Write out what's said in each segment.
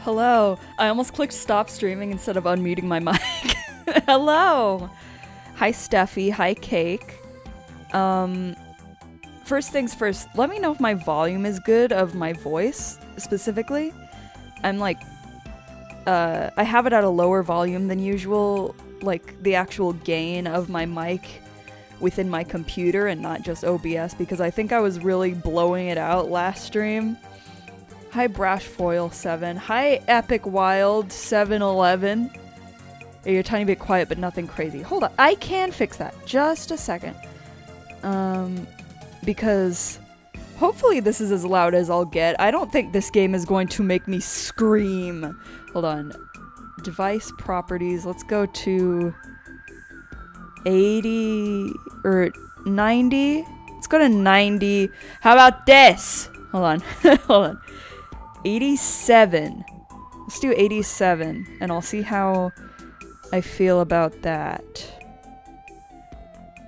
Hello. I almost clicked stop streaming instead of unmuting my mic. Hello. Hi, Steffi. Hi, Cake. First things first, let me know if my volume is good of my voice, specifically. I'm like, I have it at a lower volume than usual, like the actual gain of my mic within my computer and not just OBS, because I think I was really blowing it out last stream. Hi, Brashfoil7. Hi, Epic Wild 711. You're a tiny bit quiet, but nothing crazy. Hold on, I can fix that. Just a second. Because hopefully this is as loud as I'll get. I don't think this game is going to make me scream. Hold on. Device properties. Let's go to 80 or 90. Let's go to 90. How about this? Hold on. Hold on. 87. Let's do 87 and I'll see how I feel about that.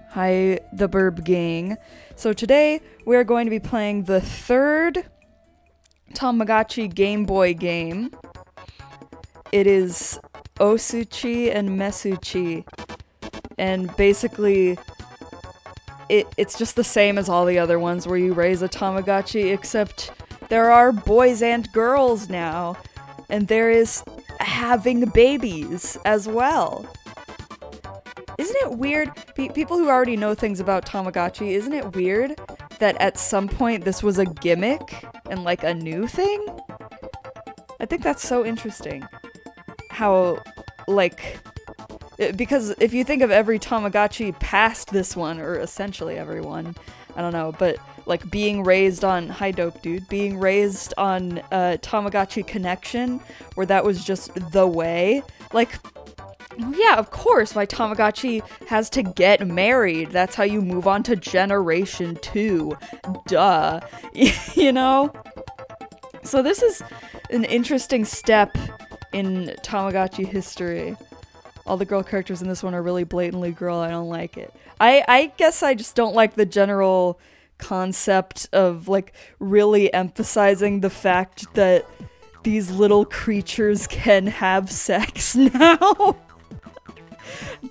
Hi, the Burb Gang. So today we are going to be playing the third Tamagotchi Game Boy game. It is Osutchi and Mesutchi. And basically, it's just the same as all the other ones where you raise a Tamagotchi, except there are boys and girls now. And there is having babies as well. Isn't it weird? People who already know things about Tamagotchi, isn't it weird that at some point this was a gimmick and like a new thing? I think that's so interesting. How, like, because if you think of every Tamagotchi past this one, or essentially everyone, I don't know, but like being raised on, hi dope dude, being raised on Tamagotchi Connection, where that was just the way, like, yeah, of course, my Tamagotchi has to get married. That's how you move on to Generation 2. Duh. You know? So this is an interesting step in Tamagotchi history. All the girl characters in this one are really blatantly girl. I don't like it. I guess I just don't like the general concept of, like, really emphasizing the fact that these little creatures can have sex now.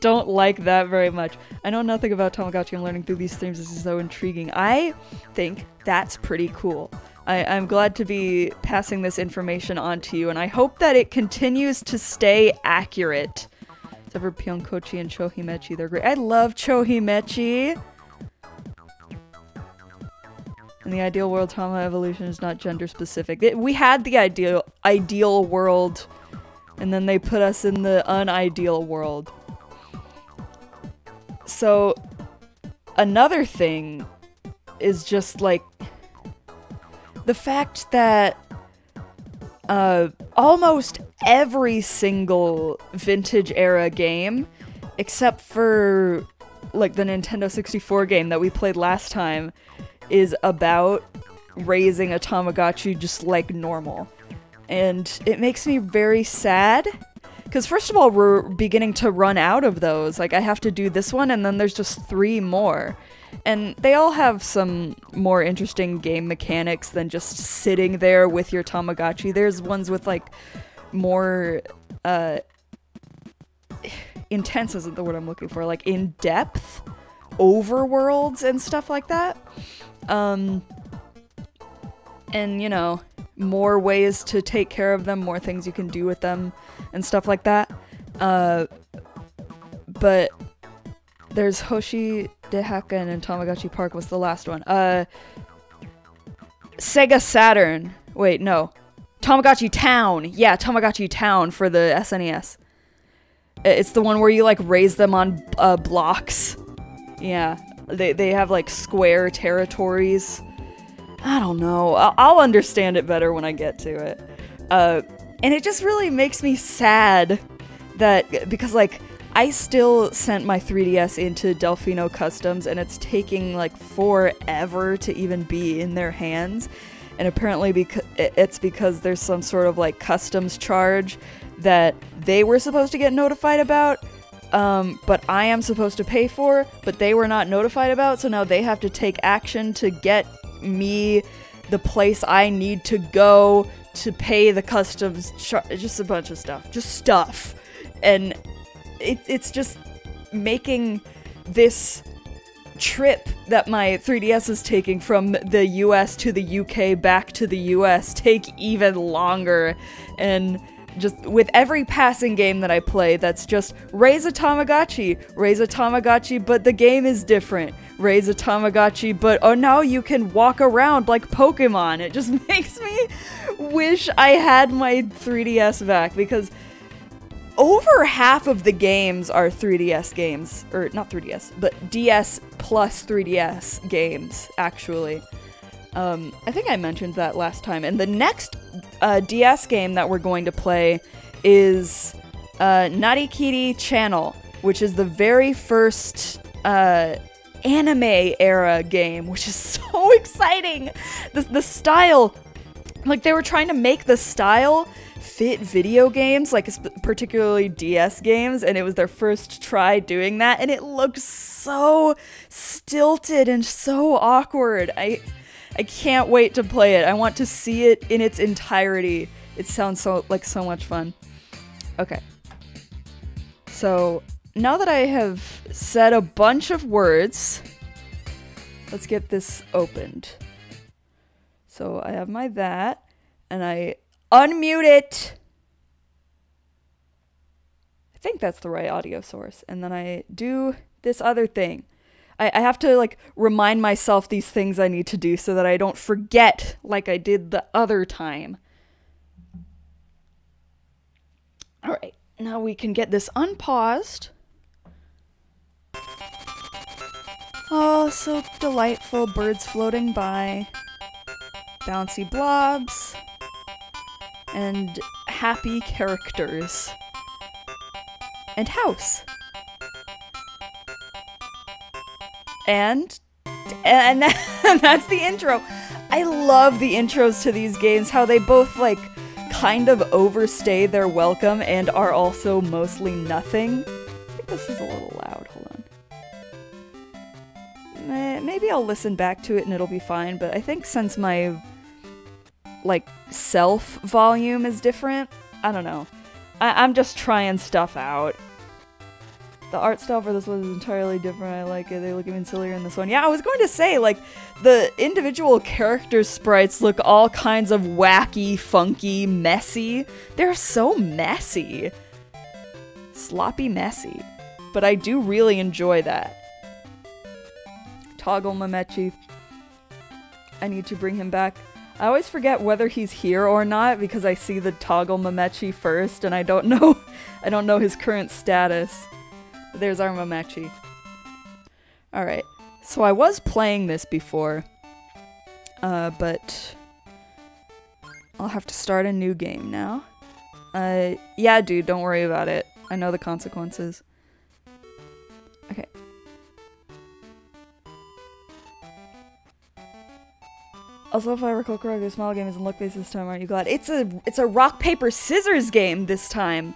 Don't like that very much. I know nothing about Tamagotchi. I'm learning through these streams. This is so intriguing. I think that's pretty cool. I'm glad to be passing this information on to you, and I hope that it continues to stay accurate. Except for Pionkochi and Chohimechi. They're great. I love Chohimechi! In the ideal world, Tama evolution is not gender specific. We had the ideal world, and then they put us in the unideal world. So, another thing is just, like, the fact that almost every single vintage-era game, except for, like, the Nintendo 64 game that we played last time, is about raising a Tamagotchi just like normal. And it makes me very sad. Because first of all, we're beginning to run out of those. Like, I have to do this one, and then there's just 3 more. And they all have some more interesting game mechanics than just sitting there with your Tamagotchi. There's ones with, like, more, intense isn't the word I'm looking for. Like, in-depth overworlds and stuff like that. And, you know, more ways to take care of them, more things you can do with them, and stuff like that. But there's Hoshi de Hakken and Tamagotchi Park was the last one. Sega Saturn. Wait, no. Tamagotchi Town. Yeah, Tamagotchi Town for the SNES. It's the one where you, like, raise them on blocks. Yeah. They have, like, square territories. I don't know. I'll understand it better when I get to it. And it just really makes me sad that, because, like, I still sent my 3DS into Delfino Customs, and it's taking, like, forever to even be in their hands. And apparently it's because there's some sort of, like, customs charge that they were supposed to get notified about, but I am supposed to pay for, but they were not notified about, so now they have to take action to get me the place I need to go to pay the customs just a bunch of stuff. Just stuff. And it's just making this trip that my 3DS is taking from the US to the UK back to the US take even longer. And just with every passing game that I play, that's just raise a Tamagotchi, but the game is different. Raise a Tamagotchi, but oh, now you can walk around like Pokemon. It just makes me wish I had my 3DS back, because over half of the games are 3DS games, or not 3DS, but DS plus 3DS games, actually. I think I mentioned that last time. And the next DS game that we're going to play is Narikiri Channel, which is the very first anime era game, which is so exciting. The style, like they were trying to make the style fit video games, like particularly DS games, and it was their first try doing that, and it looked so stilted and so awkward. I can't wait to play it. I want to see it in its entirety. It sounds so much fun. Okay. So, now that I have said a bunch of words, let's get this opened. So, I have my that, and I unmute it. I think that's the right audio source. And then I do this other thing. I have to, like, remind myself these things I need to do so that I don't forget like I did the other time. Alright, now we can get this unpaused. Oh, so delightful. Birds floating by. Bouncy blobs. And happy characters. And house. And that's the intro. I love the intros to these games, how they both, like, kind of overstay their welcome and are also mostly nothing. I think this is a little loud. Hold on. Maybe I'll listen back to it and it'll be fine, but I think since my, like, self volume is different, I don't know. I'm just trying stuff out. The art style for this one is entirely different. I like it. They look even sillier in this one. Yeah, I was going to say, like, the individual character sprites look all kinds of wacky, funky, messy. They're so messy. Sloppy messy. But I do really enjoy that. Toggle Mamechi. I need to bring him back. I always forget whether he's here or not because I see the Toggle Mamechi first and I don't know his current status. There's our Mamechi. Alright, so I was playing this before, but I'll have to start a new game now. Yeah, dude, don't worry about it. I know the consequences. Okay. Also, if I recall correctly, the small game is in luck based this time, aren't you glad? It's a rock, paper, scissors game this time.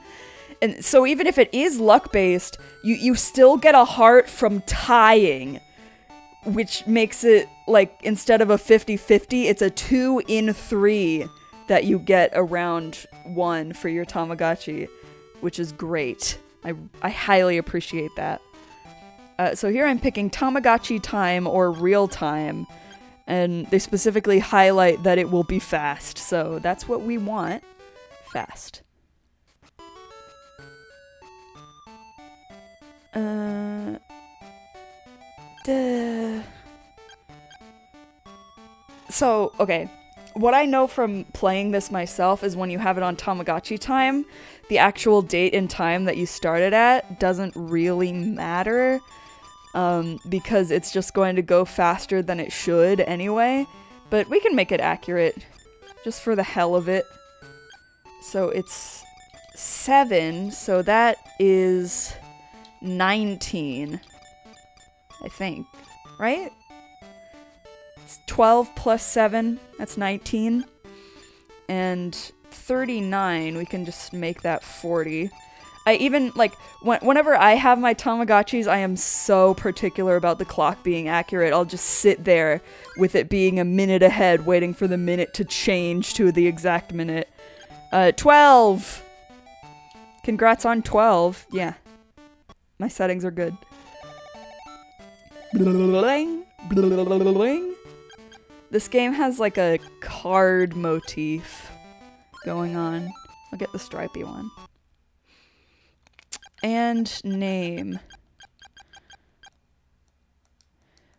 And so even if it is luck-based, you still get a heart from tying, which makes it, like, instead of a 50-50, it's a 2 in 3 that you get around 1 for your Tamagotchi, which is great. I highly appreciate that. So here I'm picking Tamagotchi time or real time, and they specifically highlight that it will be fast, so that's what we want. Fast. So, okay. What I know from playing this myself is when you have it on Tamagotchi time, the actual date and time that you started at doesn't really matter, because it's just going to go faster than it should anyway, but we can make it accurate, just for the hell of it. So it's 7, so that is 19, I think, right? It's 12 plus 7, that's 19, and 39, we can just make that 40. I even, like, whenever I have my Tamagotchis, I am so particular about the clock being accurate. I'll just sit there with it being a minute ahead, waiting for the minute to change to the exact minute. 12! Congrats on 12. Yeah. My settings are good. This game has, like, a card motif going on. I'll get the stripy one. And name.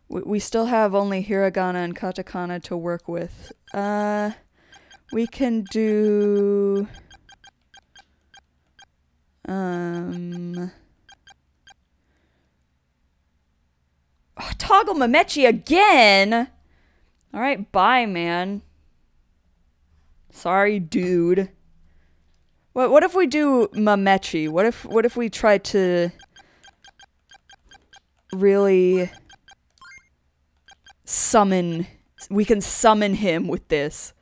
We still have only hiragana and katakana to work with. We can do... Oh, toggle Mamechi again! Alright, bye, man. Sorry, dude. What if we do Mamechi? What if we try to really summon... We can summon him with this.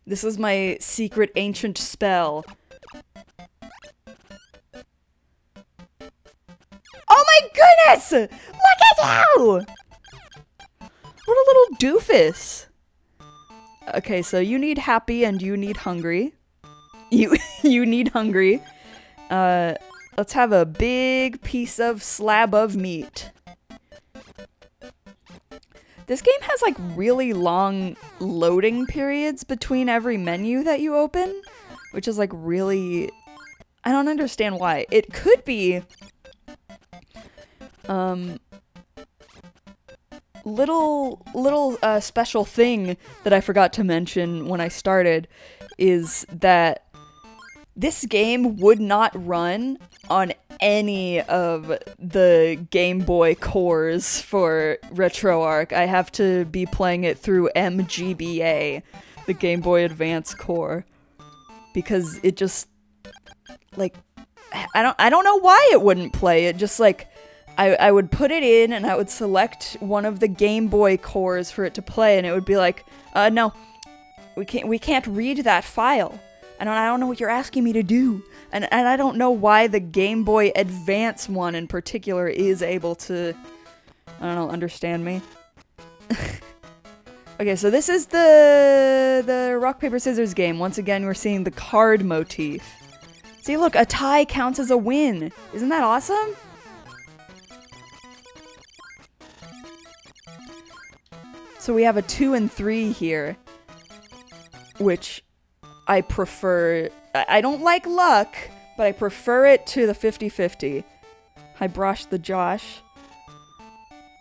This is my secret ancient spell. Oh my goodness! Look at you! What a little doofus. Okay, so you need happy and you need hungry. You need hungry. Let's have a big piece of slab of meat. This game has like really long loading periods between every menu that you open, which is like really... I don't understand why. It could be... little special thing that I forgot to mention when I started is that this game would not run on any of the Game Boy cores for RetroArch. I have to be playing it through MGBA, the Game Boy Advance core, because it just, like, I don't know why it wouldn't play. It just, like, I would put it in and I would select one of the Game Boy cores for it to play, and it would be like, no, we can't read that file. I don't know what you're asking me to do. And I don't know why the Game Boy Advance one in particular is able to, I don't know, understand me. Okay, so this is the rock, paper, scissors game. Once again, we're seeing the card motif. See, look, a tie counts as a win. Isn't that awesome? So we have a 2 and 3 here, which I prefer. I don't like luck, but I prefer it to the 50-50. Hi, Brosh the Josh.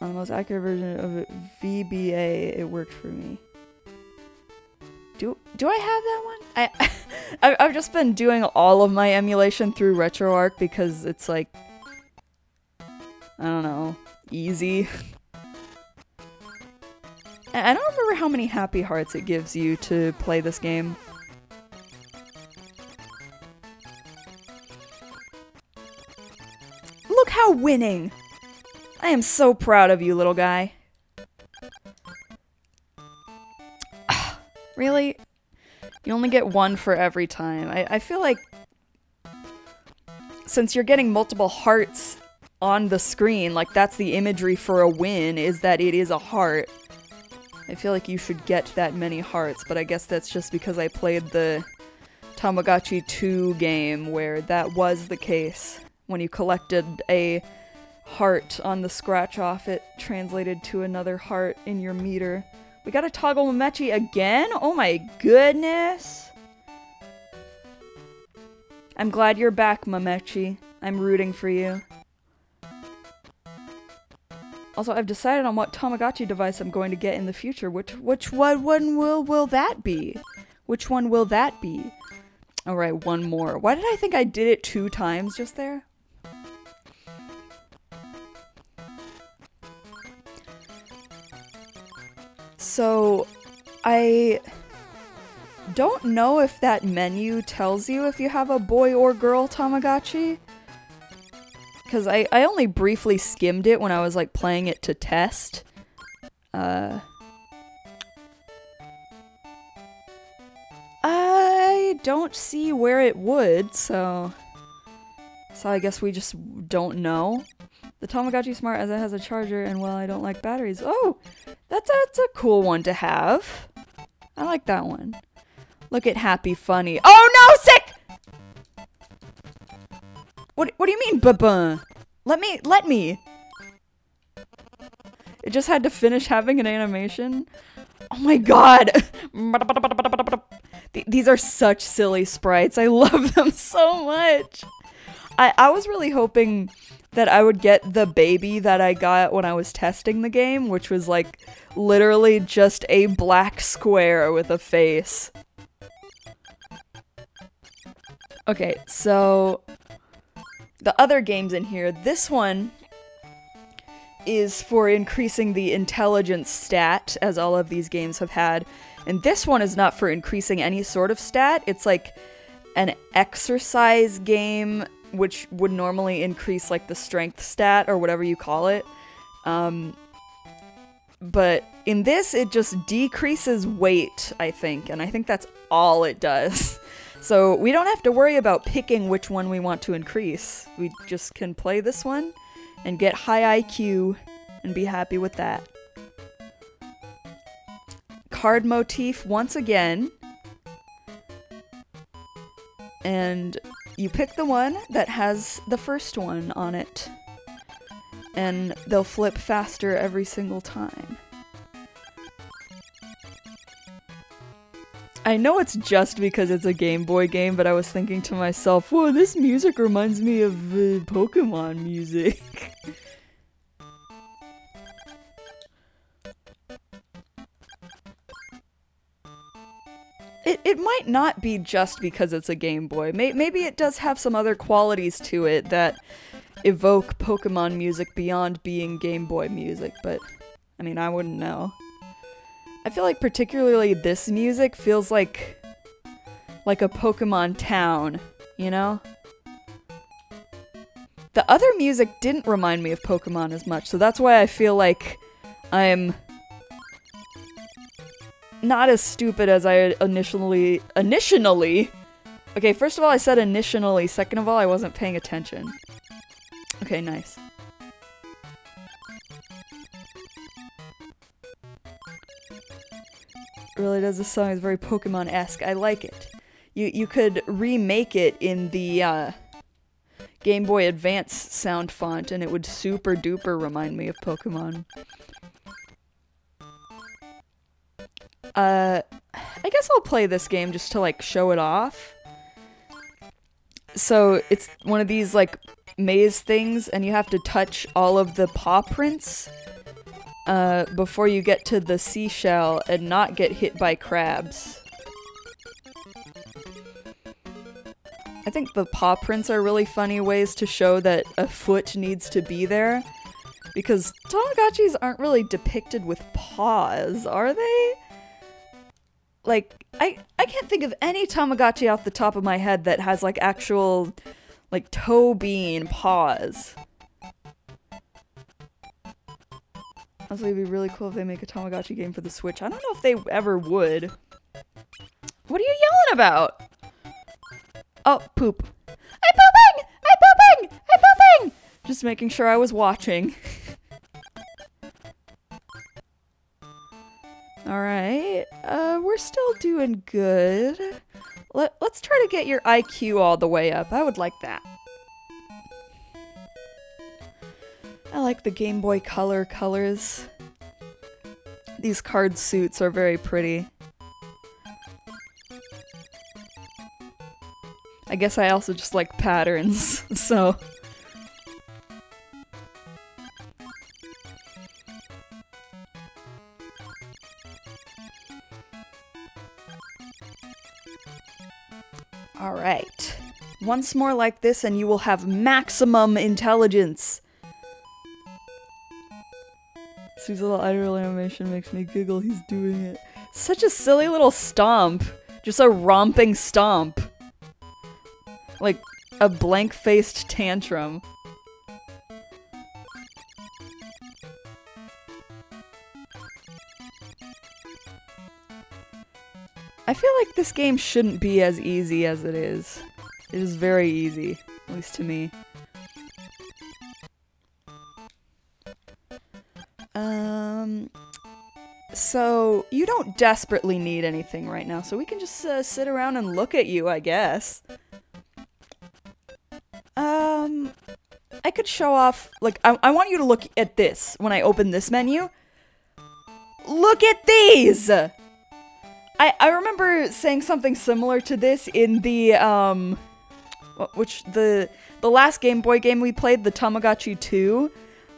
On the most accurate version of it, VBA, it worked for me. Do I have that one? I've just been doing all of my emulation through RetroArch because it's like, I don't know, easy. I don't remember how many happy hearts it gives you to play this game. Look how winning! I am so proud of you, little guy. Really? You only get one for every time. I feel like since you're getting multiple hearts on the screen, like that's the imagery for a win, is that it is a heart. I feel like you should get that many hearts, but I guess that's just because I played the Tamagotchi 2 game where that was the case. When you collected a heart on the scratch off, it translated to another heart in your meter. We got a toggle Mamechi again? Oh my goodness! I'm glad you're back, Mamechi. I'm rooting for you. Also, I've decided on what Tamagotchi device I'm going to get in the future. Which one will that be? Which one will that be? Alright, one more. Why did I think I did it 2 times just there? So, I don't know if that menu tells you if you have a boy or girl Tamagotchi. Because I only briefly skimmed it when I was like playing it to test. I don't see where it would, so So I guess we just don't know. The Tamagotchi Smart as it has a charger, and well, I don't like batteries. Oh, that's a cool one to have. I like that one. Look at Happy Funny. Oh no, sick! What do you mean, buh-buh? Let me. It just had to finish having an animation. Oh my god! These are such silly sprites. I love them so much. I was really hoping that I would get the baby that I got when I was testing the game, which was like literally just a black square with a face. Okay, so the other games in here, this one is for increasing the intelligence stat, as all of these games have had. And this one is not for increasing any sort of stat. It's like an exercise game, which would normally increase like the strength stat or whatever you call it. But in this, it just decreases weight, I think. And I think that's all it does. So we don't have to worry about picking which one we want to increase. We just can play this one and get high IQ and be happy with that. Card motif once again. And you pick the one that has the first one on it. And they'll flip faster every single time. I know it's just because it's a Game Boy game, but I was thinking to myself, whoa, this music reminds me of Pokemon music. It might not be just because it's a Game Boy. Maybe it does have some other qualities to it that evoke Pokemon music beyond being Game Boy music, but I mean, I wouldn't know. I feel like particularly this music feels like a Pokemon town, you know? The other music didn't remind me of Pokemon as much, so that's why I feel like I'm not as stupid as I initially... Okay, first of all, I said initially. Second of all, I wasn't paying attention. Okay, nice. It really does. This song is very Pokemon-esque. I like it. You could remake it in the Game Boy Advance sound font, and it would super duper remind me of Pokemon. I guess I'll play this game just to, like, show it off. So, it's one of these, like, maze things, and you have to touch all of the paw prints before you get to the seashell and not get hit by crabs. I think the paw prints are really funny ways to show that a foot needs to be there. Because Tamagotchis aren't really depicted with paws, are they? Like, I can't think of any Tamagotchi off the top of my head that has, like, actual, like, toe bean paws. Honestly, it'd be really cool if they make a Tamagotchi game for the Switch. I don't know if they ever would. What are you yelling about? Oh, poop. I'm pooping! I'm pooping! I'm pooping! Just making sure I was watching. Alright, we're still doing good. Let's try to get your IQ all the way up. I would like that. I like the Game Boy Color colors. These card suits are very pretty. I guess I also just like patterns, so... Alright. Once more like this and you will have maximum intelligence. Sue's little idle animation makes me giggle. He's doing it. Such a silly little stomp. Just a romping stomp. Like a blank-faced tantrum. I feel like this game shouldn't be as easy as it is. It is very easy, at least to me. So, you don't desperately need anything right now, so we can just sit around and look at you, I guess. I could show off, like, I want you to look at this when I open this menu. Look at these! I remember saying something similar to this in the, the last Game Boy game we played, the Tamagotchi 2.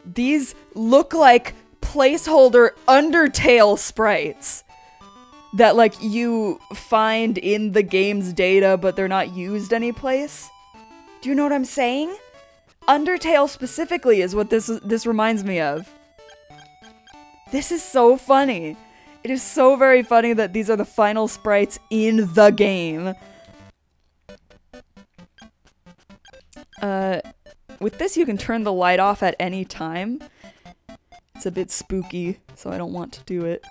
These look like placeholder Undertale sprites that, like, you find in the game's data, but they're not used anyplace. Do you know what I'm saying? Undertale specifically is what this reminds me of. This is so funny. It is so very funny that these are the final sprites in the game. With this you can turn the light off at any time. It's a bit spooky, so I don't want to do it.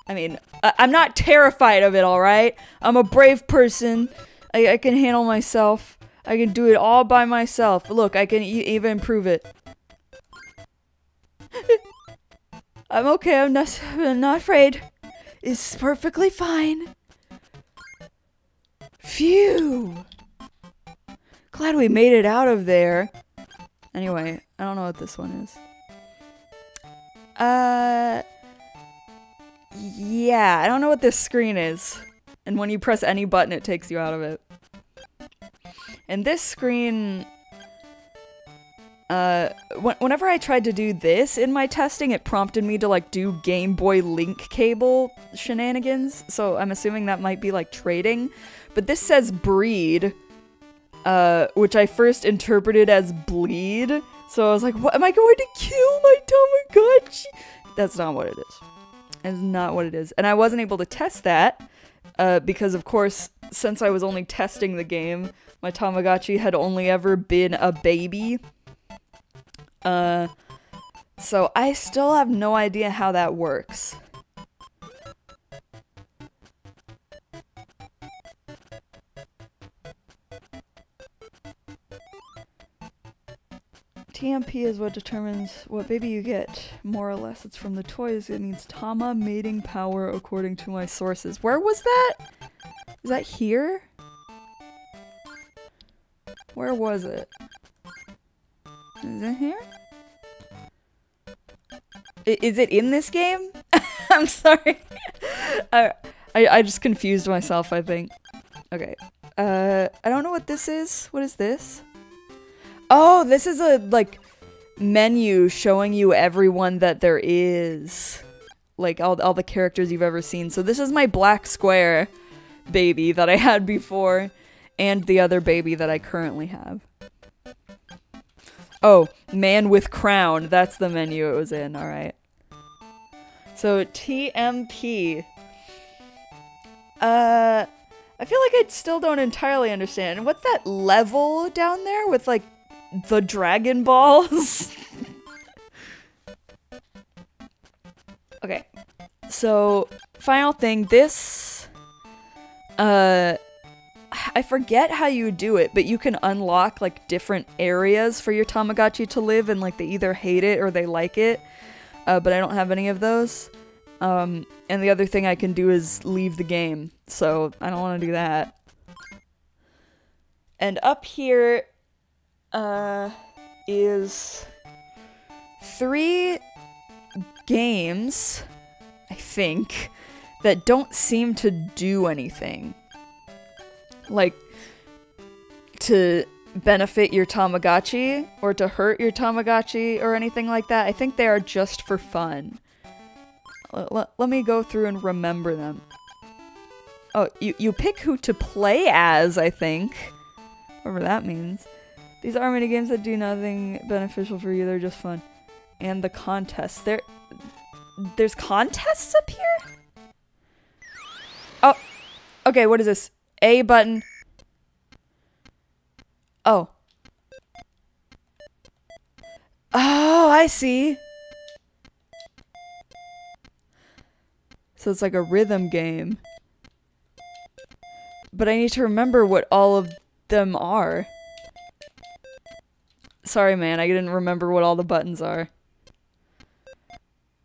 I mean, I'm not terrified of it, alright? I'm a brave person. I can handle myself. I can do it all by myself. Look, I can even improve it. I'm okay, I'm not afraid. It's perfectly fine. Phew! Glad we made it out of there. Anyway, I don't know what this one is. Yeah, I don't know what this screen is. And when you press any button, it takes you out of it. And this screen... whenever I tried to do this in my testing, it prompted me to, like, do Game Boy link cable shenanigans. So I'm assuming that might be, like, trading. But this says breed, which I first interpreted as bleed. So I was like, what, am I going to kill my Tamagotchi? That's not what it is. It's not what it is. And I wasn't able to test that, because of course, since I was only testing the game, my Tamagotchi had only ever been a baby. So I still have no idea how that works. TMP is what determines what baby you get. More or less, it's from the toys. It means Tama mating power according to my sources. Where was that? Is that here? Where was it? Is it here? Is it in this game? I'm sorry. I just confused myself, I think. Okay. I don't know what this is. What is this? Oh, this is a, like, menu showing you everyone that there is. Like, all the characters you've ever seen. So this is my black square baby that I had before, and the other baby that I currently have. Oh, man with crown. That's the menu it was in, alright. So, TMP. I feel like I still don't entirely understand. What's that level down there with, like, the Dragon Balls? Okay. So, final thing. This, I forget how you do it, but you can unlock, like, different areas for your Tamagotchi to live, and, like, they either hate it or they like it. But I don't have any of those. And the other thing I can do is leave the game, so I don't want to do that. And up here, is 3 games, I think, that don't seem to do anything. Like, to benefit your Tamagotchi, or to hurt your Tamagotchi, or anything like that. I think they are just for fun. Let me go through and remember them. Oh, you pick who to play as, I think. Whatever that means. These are mini games that do nothing beneficial for you, they're just fun. And the contests. There's contests up here? Oh, okay, what is this? A button. Oh. Oh, I see. So it's like a rhythm game. But I need to remember what all of them are. Sorry, man, I didn't remember what all the buttons are.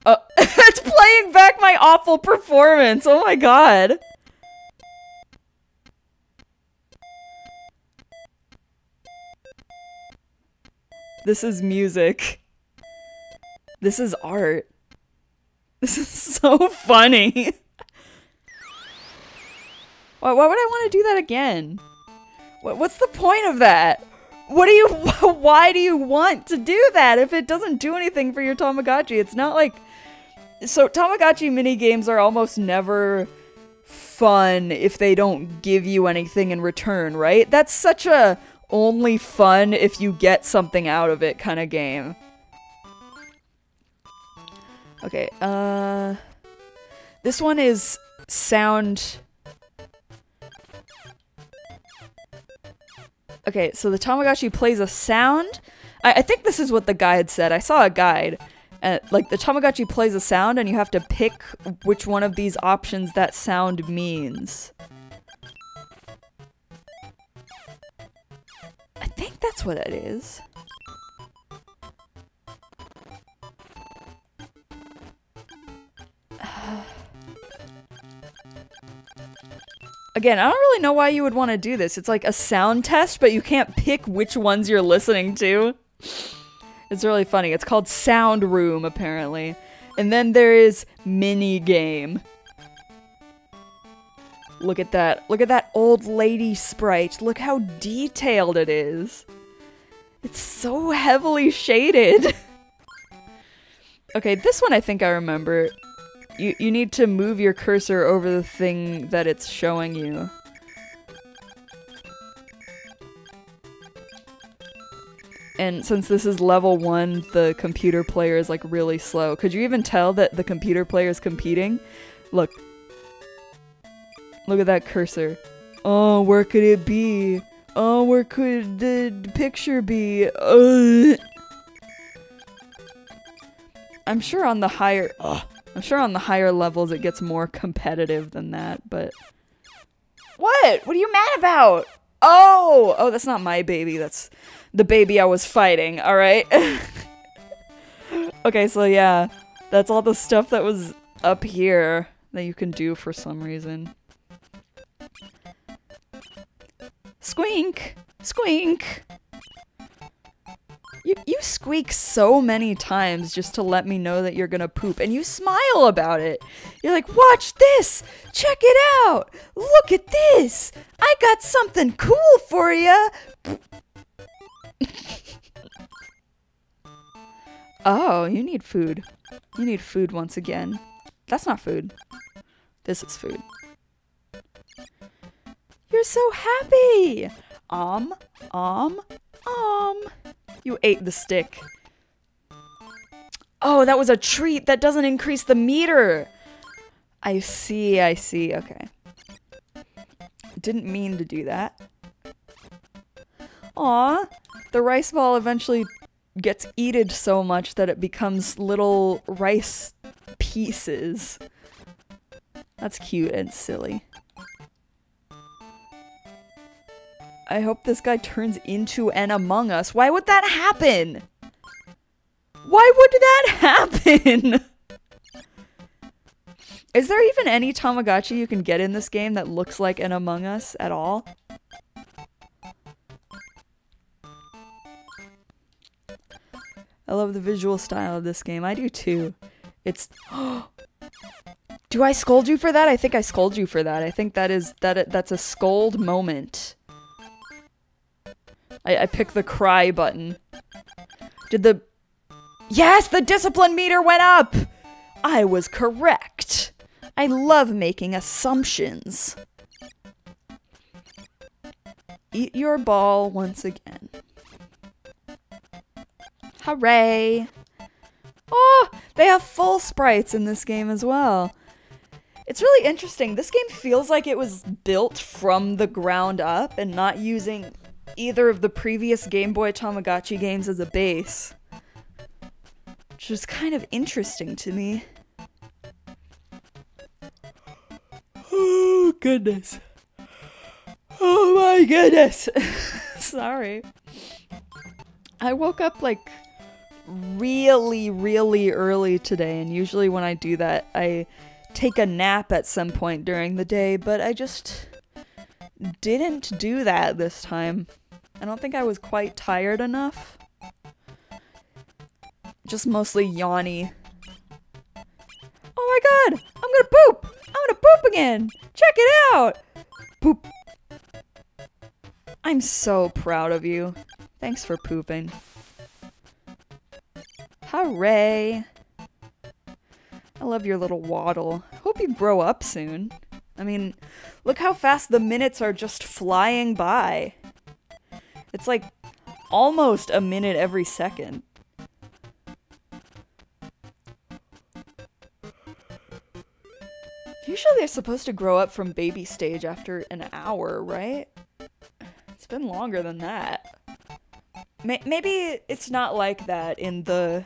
Oh, it's playing playing back my awful performance. Oh my god. This is music. This is art. This is so funny. Why would I want to do that again? What's the point of that? Why do you want to do that if it doesn't do anything for your Tamagotchi? It's not like... So Tamagotchi minigames are almost never fun if they don't give you anything in return, right? That's such a only fun if you get something out of it kind of game. Okay, this one is sound... Okay, so the Tamagotchi plays a sound. I think this is what the guide said. I saw a guide. Like, the Tamagotchi plays a sound, and you have to pick which one of these options that sound means. I think that's what it is. Again, I don't really know why you would want to do this. It's like a sound test, but you can't pick which ones you're listening to. It's really funny. It's called Sound Room, apparently. And then there is Mini Game. Look at that. Look at that old lady sprite. Look how detailed it is. It's so heavily shaded. Okay, this one I think I remember. You need to move your cursor over the thing that it's showing you. And since this is level 1, the computer player is like really slow. Could you even tell that the computer player is competing? Look. Look at that cursor. Oh, where could it be? Oh, where could the picture be? I'm sure on the higher... I'm sure on the higher levels it gets more competitive than that, but... What? What are you mad about? Oh! Oh, that's not my baby. That's the baby I was fighting, alright? Okay, so yeah. That's all the stuff that was up here that you can do for some reason. Squeak! Squeak! You squeak so many times just to let me know that you're gonna poop, and you smile about it. You're like, watch this! Check it out! Look at this! I got something cool for ya! Oh, you need food. You need food once again. That's not food. This is food. You're so happy! Om. You ate the stick. Oh, that was a treat. That doesn't increase the meter. I see, okay. Didn't mean to do that. Aw, the rice ball eventually gets eaten so much that it becomes little rice pieces. That's cute and silly. I hope this guy turns into an Among Us. Why would that happen? Why would that happen? Is there even any Tamagotchi you can get in this game that looks like an Among Us at all? I love the visual style of this game. I do too. It's... Do I scold you for that? I think I scold you for that. I think that's a scold moment. I picked the cry button. Yes, the discipline meter went up! I was correct. I love making assumptions. Eat your ball once again. Hooray! Oh, they have full sprites in this game as well. It's really interesting. This game feels like it was built from the ground up and not using either of the previous Game Boy Tamagotchi games as a base. Which is kind of interesting to me. Oh, goodness. Oh my goodness. Sorry. I woke up like really, really early today, and usually when I do that, I take a nap at some point during the day, but I just didn't do that this time. I don't think I was quite tired enough. Just mostly yawny. Oh my god! I'm gonna poop! I'm gonna poop again! Check it out! Poop. I'm so proud of you. Thanks for pooping. Hooray! I love your little waddle. Hope you grow up soon. I mean, look how fast the minutes are just flying by. It's like almost a minute every second. Usually they're supposed to grow up from baby stage after an hour, right? It's been longer than that. Maybe it's not like that in the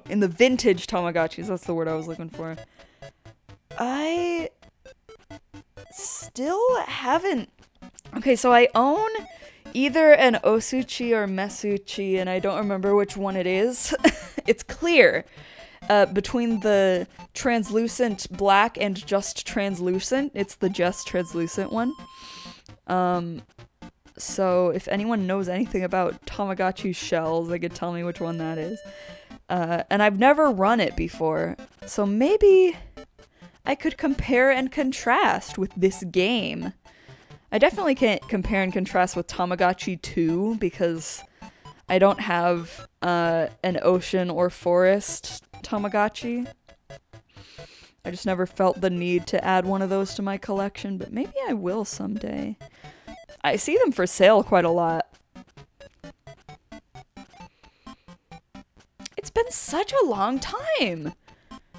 vintage Tamagotchis. That's the word I was looking for. I still haven't... Okay, so I own either an Osutchi or Mesutchi, and I don't remember which one it is. It's clear between the translucent black and just translucent. It's the just translucent one. So if anyone knows anything about Tamagotchi shells, they could tell me which one that is. And I've never run it before, so maybe I could compare and contrast with this game. I definitely can't compare and contrast with Tamagotchi 2, because I don't have an ocean or forest Tamagotchi. I just never felt the need to add one of those to my collection, but maybe I will someday. I see them for sale quite a lot. It's been such a long time!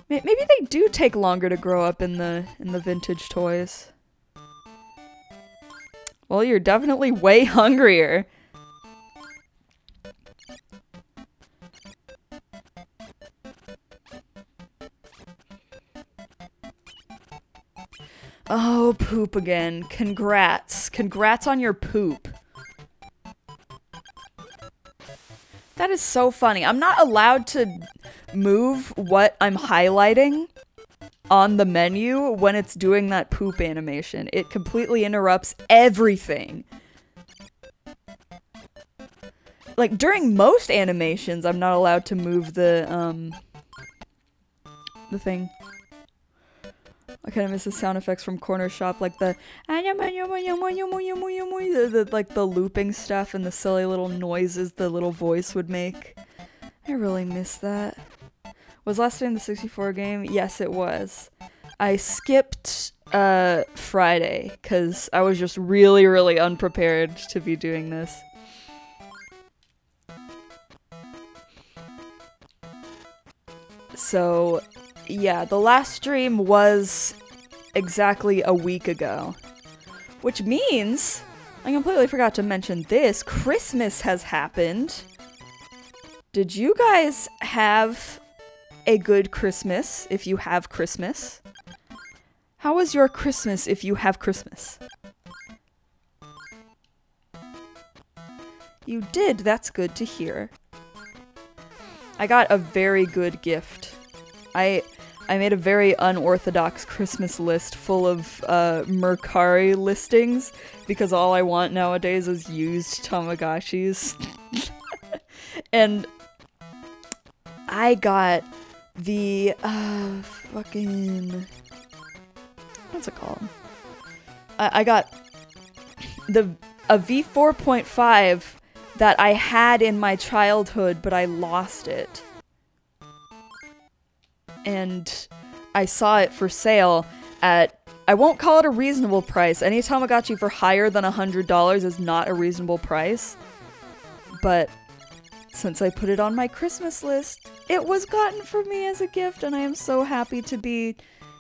Maybe they do take longer to grow up in the vintage toys. Well, you're definitely way hungrier. Oh, poop again. Congrats. Congrats on your poop. That is so funny. I'm not allowed to move what I'm highlighting on the menu when it's doing that poop animation. It completely interrupts everything. Like, during most animations, I'm not allowed to move the thing. I kind of miss the sound effects from Corner Shop, like the like the looping stuff and the silly little noises the little voice would make. I really miss that. Was last time the 64 game? Yes, it was. I skipped Friday because I was just really, really unprepared to be doing this. So, yeah, the last stream was exactly a week ago. Which means, I completely forgot to mention this, Christmas has happened. Did you guys have a good Christmas, if you have Christmas? How was your Christmas, if you have Christmas? You did, that's good to hear. I got a very good gift. I made a very unorthodox Christmas list full of Mercari listings, because all I want nowadays is used Tamagotchis. And I got the fucking... what's it called? I got a V4.5 that I had in my childhood, but I lost it. And I saw it for sale at, I won't call it a reasonable price. Any Tamagotchi for higher than $100 is not a reasonable price. But since I put it on my Christmas list, it was gotten for me as a gift, and I am so happy to be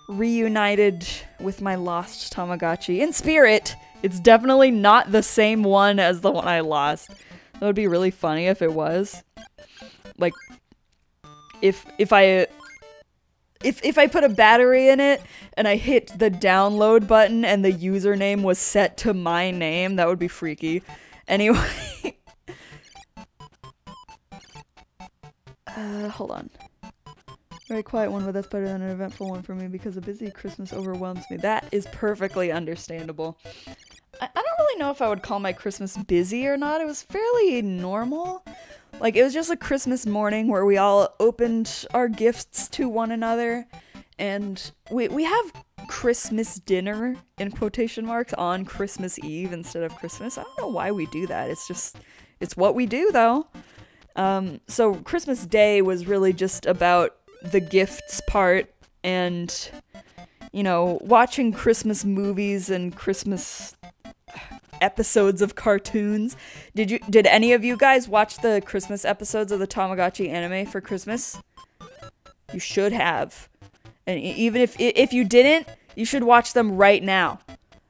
reunited with my lost Tamagotchi. In spirit, it's definitely not the same one as the one I lost. That would be really funny if it was. Like, if I put a battery in it and I hit the download button and the username was set to my name, that would be freaky. Anyway. Hold on. Very quiet one, but that's better than an eventful one for me because a busy Christmas overwhelms me. That is perfectly understandable. I don't really know if I would call my Christmas busy or not. It was fairly normal. Like, it was just a Christmas morning where we all opened our gifts to one another, and we have Christmas dinner, in quotation marks, on Christmas Eve instead of Christmas. I don't know why we do that. It's what we do, though. So Christmas Day was really just about the gifts part and, you know, watching Christmas movies and Christmas episodes of cartoons. Did any of you guys watch the Christmas episodes of the Tamagotchi anime for Christmas? You should have. And even if you didn't, you should watch them right now.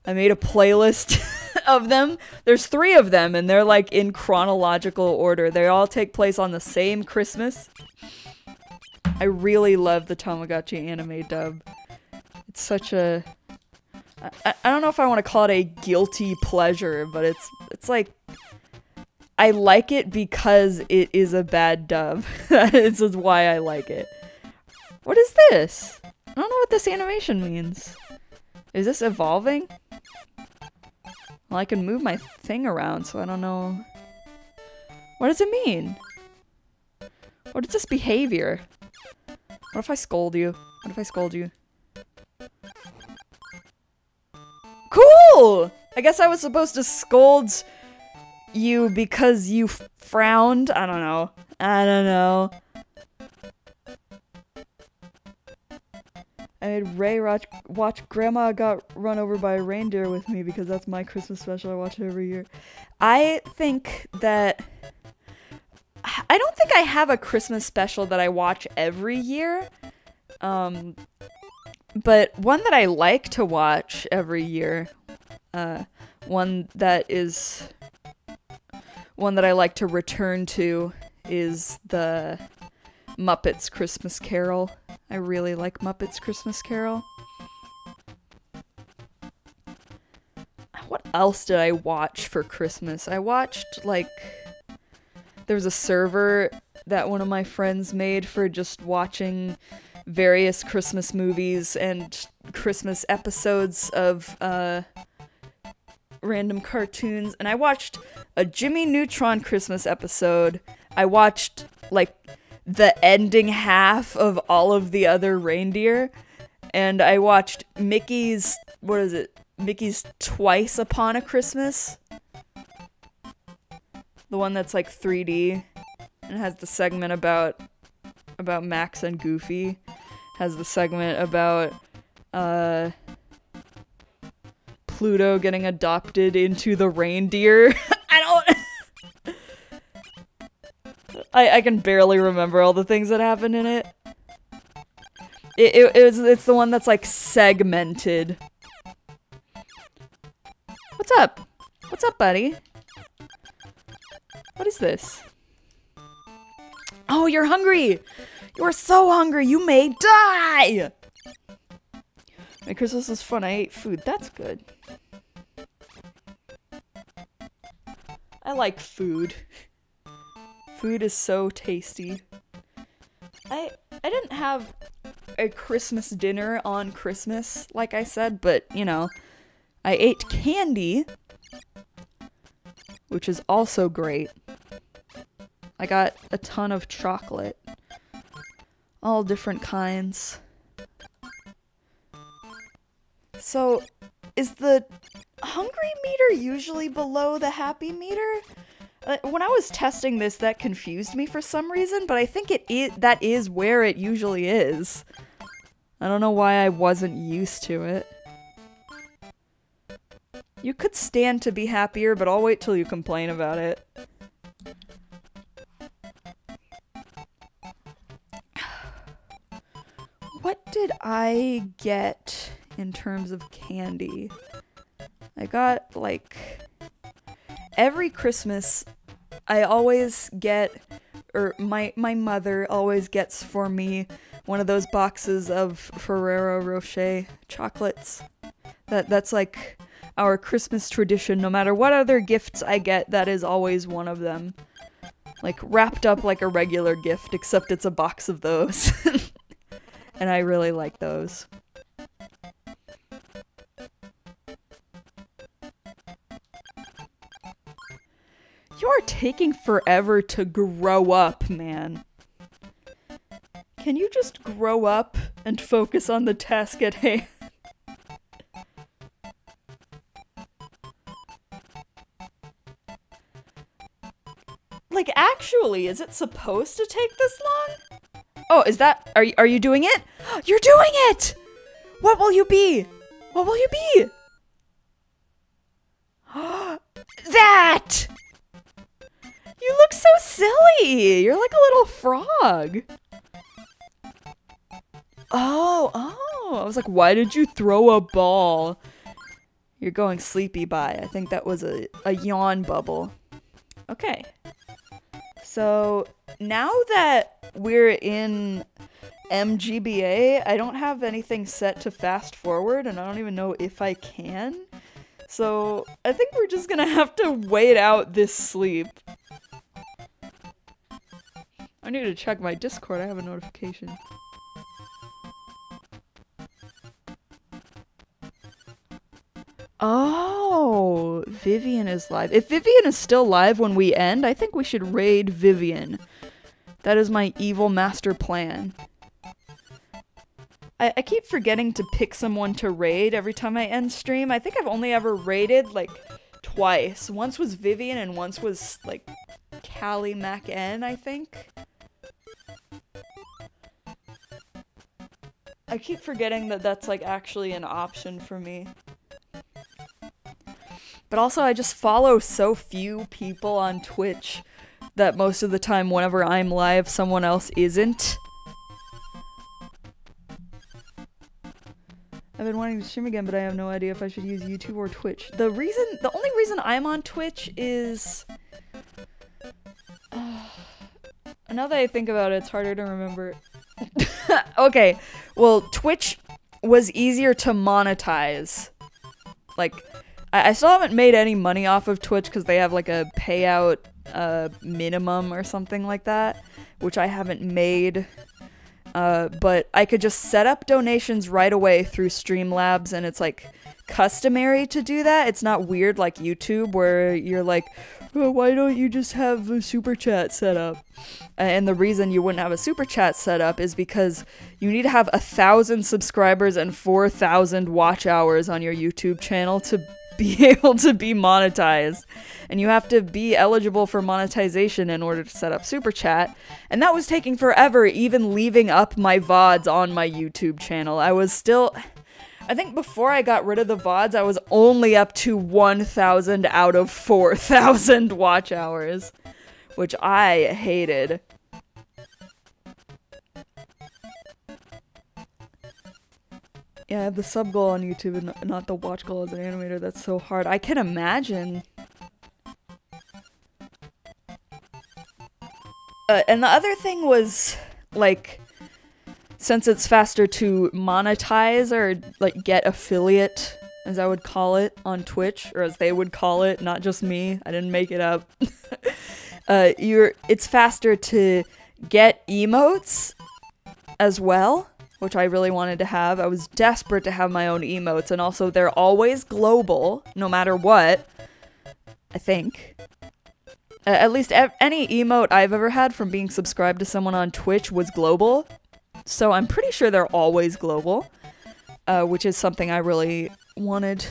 I made a playlist of them. There's 3 of them, and they're like in chronological order. They all take place on the same Christmas. I really love the Tamagotchi anime dub. It's such a... I don't know if I want to call it a guilty pleasure, but it's like... I like it because it is a bad dub. That is why I like it. What is this? I don't know what this animation means. Is this evolving? Well, I can move my thing around, so I don't know. What does it mean? What is this behavior? What if I scold you? What if I scold you? Cool! I guess I was supposed to scold you because you frowned? I don't know. I don't know. I had Ray watch Grandma Got Run Over by a Reindeer with me because that's my Christmas special. I watch it every year. I think that... I don't think I have a Christmas special that I watch every year. But one that I like to watch every year, one that I like to return to is the Muppets Christmas Carol. I really like Muppets Christmas Carol. What else did I watch for Christmas? I watched, like... There was a server that one of my friends made for just watching various Christmas movies and Christmas episodes of random cartoons. And I watched a Jimmy Neutron Christmas episode. I watched, like, the ending half of all of the other reindeer. And I watched Mickey's, what is it? Mickey's Twice Upon a Christmas. The one that's like 3D and has the segment about Max and Goofy. Has the segment about Pluto getting adopted into the reindeer. I can barely remember all the things that happened in it. It's the one that's like segmented. What's up? What's up, buddy? What is this? Oh, you're hungry! You are so hungry, you may die! My Christmas was fun, I ate food. That's good. I like food. Food is so tasty. I didn't have a Christmas dinner on Christmas, like I said, but, you know, I ate candy, which is also great. I got a ton of chocolate. All different kinds. So, is the hungry meter usually below the happy meter? When I was testing this, that confused me for some reason, but I think that is where it usually is. I don't know why I wasn't used to it. You could stand to be happier, but I'll wait till you complain about it. What did I get in terms of candy? I got, like... Every Christmas, I always get... Or my mother always gets for me one of those boxes of Ferrero Rocher chocolates. That's like... our Christmas tradition. No matter what other gifts I get, that is always one of them. Like, wrapped up like a regular gift, except it's a box of those. And I really like those. You're taking forever to grow up, man. Can you just grow up and focus on the task at hand? Like, actually, is it supposed to take this long? Oh, is that- are you doing it? You're doing it! What will you be? What will you be? That! You look so silly! You're like a little frog. Oh, I was like, why did you throw a ball? You're going sleepy by. I think that was a yawn bubble. Okay. So, now that we're in MGBA, I don't have anything set to fast forward, and I don't even know if I can. So, I think we're just gonna have to wait out this sleep. I need to check my Discord, I have a notification. Oh, Vivian is live. If Vivian is still live when we end, I think we should raid Vivian. That is my evil master plan. I keep forgetting to pick someone to raid every time I end stream. I think I've only ever raided, like, twice. Once was Vivian and once was, like, Callie Mac N, I think. I keep forgetting that that's, like, actually an option for me. But also, I just follow so few people on Twitch that most of the time whenever I'm live, someone else isn't. I've been wanting to stream again, but I have no idea if I should use YouTube or Twitch. The only reason I'm on Twitch is... now that I think about it, it's harder to remember. Okay, well, Twitch was easier to monetize. Like... I still haven't made any money off of Twitch because they have like a payout minimum or something like that, which I haven't made. But I could just set up donations right away through Streamlabs, and it's like customary to do that. It's not weird like YouTube where you're like, oh, why don't you just have a super chat set up? And the reason you wouldn't have a super chat set up is because you need to have 1,000 subscribers and 4,000 watch hours on your YouTube channel to be able to be monetized, and you have to be eligible for monetization in order to set up super chat, and that was taking forever, even leaving up my VODs on my YouTube channel. I was still, I think before I got rid of the VODs, I was only up to 1,000 out of 4,000 watch hours, which I hated. Yeah, I have the sub goal on YouTube and not the watch goal as an animator. That's so hard. I can imagine. And the other thing was, like, since it's faster to monetize or, like, get affiliate, as I would call it, on Twitch, or as they would call it, not just me. I didn't make it up. It's faster to get emotes as well, which I really wanted to have. I was desperate to have my own emotes, and also they're always global, no matter what, I think. At least any emote I've ever had from being subscribed to someone on Twitch was global, so I'm pretty sure they're always global, which is something I really wanted.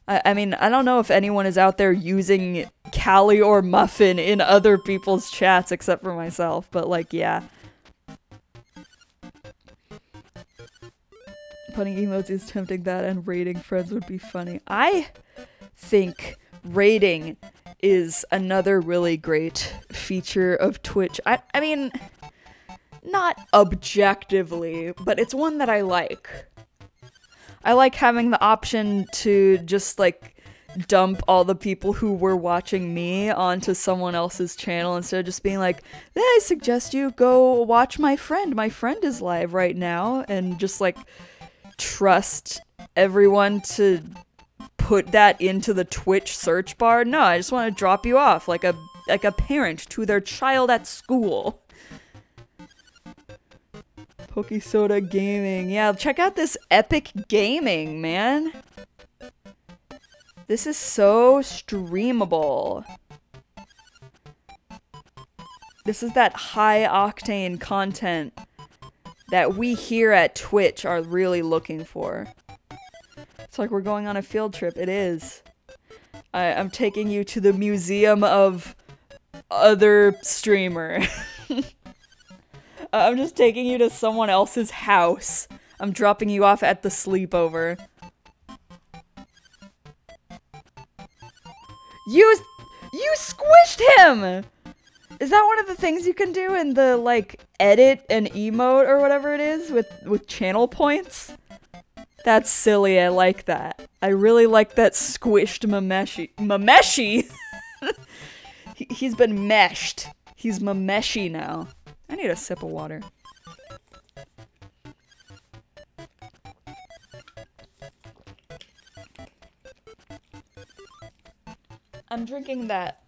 I mean, I don't know if anyone is out there using Callie or Muffin in other people's chats except for myself, but like, yeah. Putting emotes is tempting, that and raiding friends would be funny. I think raiding is another really great feature of Twitch. I mean, not objectively, but it's one that I like. I like having the option to just, like, dump all the people who were watching me onto someone else's channel instead of just being like, hey, I suggest you go watch my friend. My friend is live right now, and just, like, trust everyone to put that into the Twitch search bar. No, I just want to drop you off like a parent to their child at school. Pokesoda Gaming. Yeah, check out this epic gaming, man. This is so streamable. This is that high octane content that we here at Twitch are really looking for. It's like we're going on a field trip. It is. I'm taking you to the museum of other streamer. I'm just taking you to someone else's house. I'm dropping you off at the sleepover. You squished him! Is that one of the things you can do in the, like, edit and emote or whatever it is with channel points? That's silly, I like that. I really like that squished Mameshi. Mameshi?! He's been meshed. He's Mameshi now. I need a sip of water. I'm drinking that,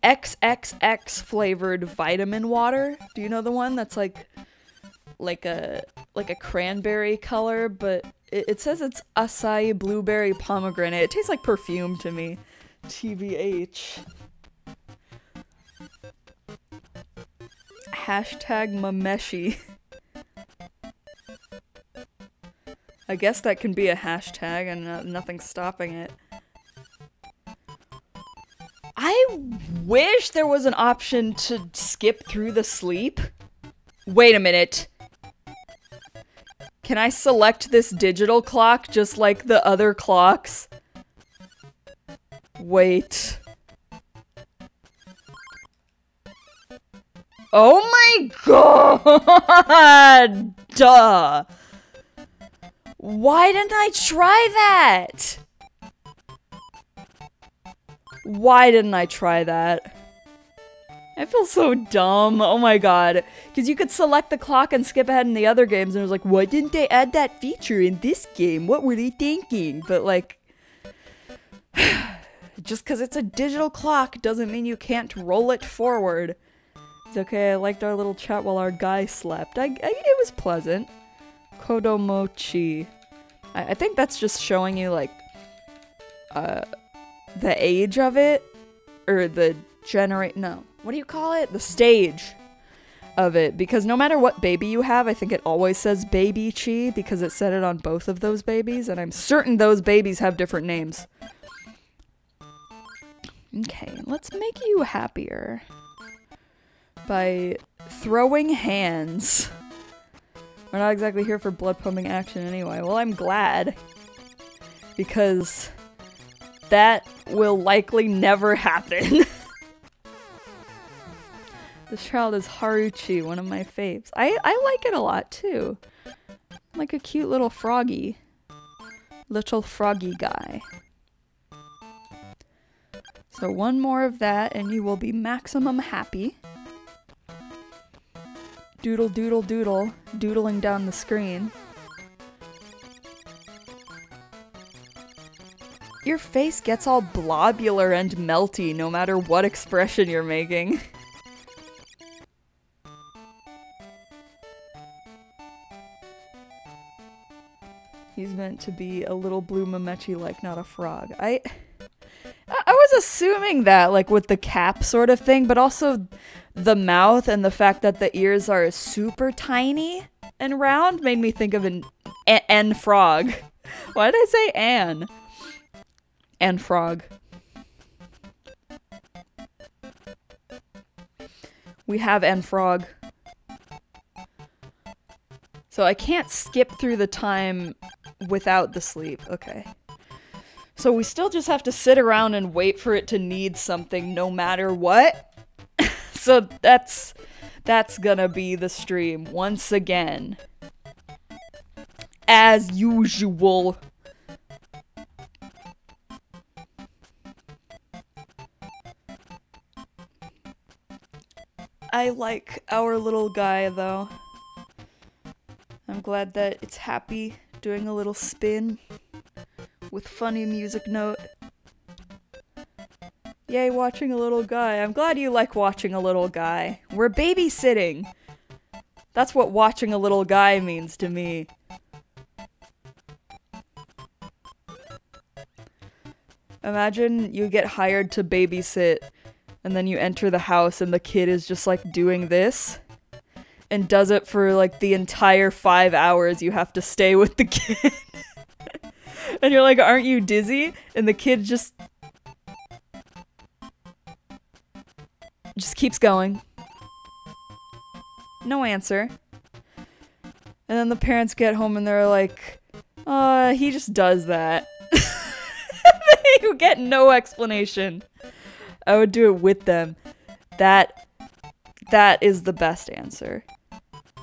XXX flavored vitamin water. Do you know the one that's like a cranberry color, but it says it's acai blueberry pomegranate. It tastes like perfume to me. TBH. Hashtag Mameshi. I guess that can be a hashtag and nothing's stopping it. I wish there was an option to skip through the sleep. Wait a minute. Can I select this digital clock just like the other clocks? Wait. Oh my god! Duh. Why didn't I try that? Why didn't I try that? I feel so dumb. Oh my god. Because you could select the clock and skip ahead in the other games, and it was like, why didn't they add that feature in this game? What were they thinking? But like, just because it's a digital clock doesn't mean you can't roll it forward. It's okay, I liked our little chat while our guy slept. It was pleasant. Kodomochi. I think that's just showing you, like, the age of it, or the no, what do you call it? The stage of it, because no matter what baby you have, I think it always says baby chi, because it said it on both of those babies, and I'm certain those babies have different names. Okay, let's make you happier by throwing hands. We're not exactly here for blood pumping action anyway. Well, I'm glad, because that will likely never happen. This child is Haruchi, one of my faves. I like it a lot too. Like a cute little froggy. Little froggy guy. So one more of that and you will be maximum happy. Doodle doodle doodle, doodling down the screen. Your face gets all blobular and melty no matter what expression you're making. He's meant to be a little blue Mamechi like, not a frog. I was assuming that, like, with the cap sort of thing, but also the mouth and the fact that the ears are super tiny and round made me think of an frog. Why did I say an? And frog. We have an frog. So I can't skip through the time without the sleep. Okay. So we still just have to sit around and wait for it to need something no matter what. So that's gonna be the stream once again. As usual. I like our little guy though. I'm glad that it's happy, doing a little spin with funny music note. Yay, watching a little guy. I'm glad you like watching a little guy. We're babysitting. That's what watching a little guy means to me. Imagine you get hired to babysit, and then you enter the house and the kid is just like doing this, and does it for like the entire 5 hours you have to stay with the kid. And you're like, aren't you dizzy? And the kid just keeps going. No answer. And then the parents get home and they're like, he just does that. You get no explanation. I would do it with them. That is the best answer.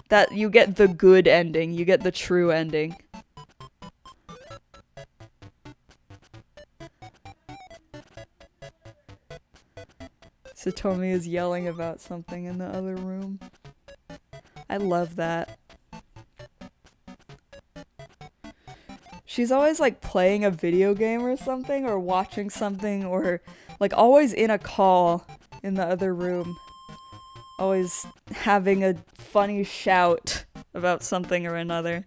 That you get the good ending. You get the true ending. Satomi is yelling about something in the other room. I love that. She's always like playing a video game or something, or watching something, or like always in a call in the other room. Always having a funny shout about something or another.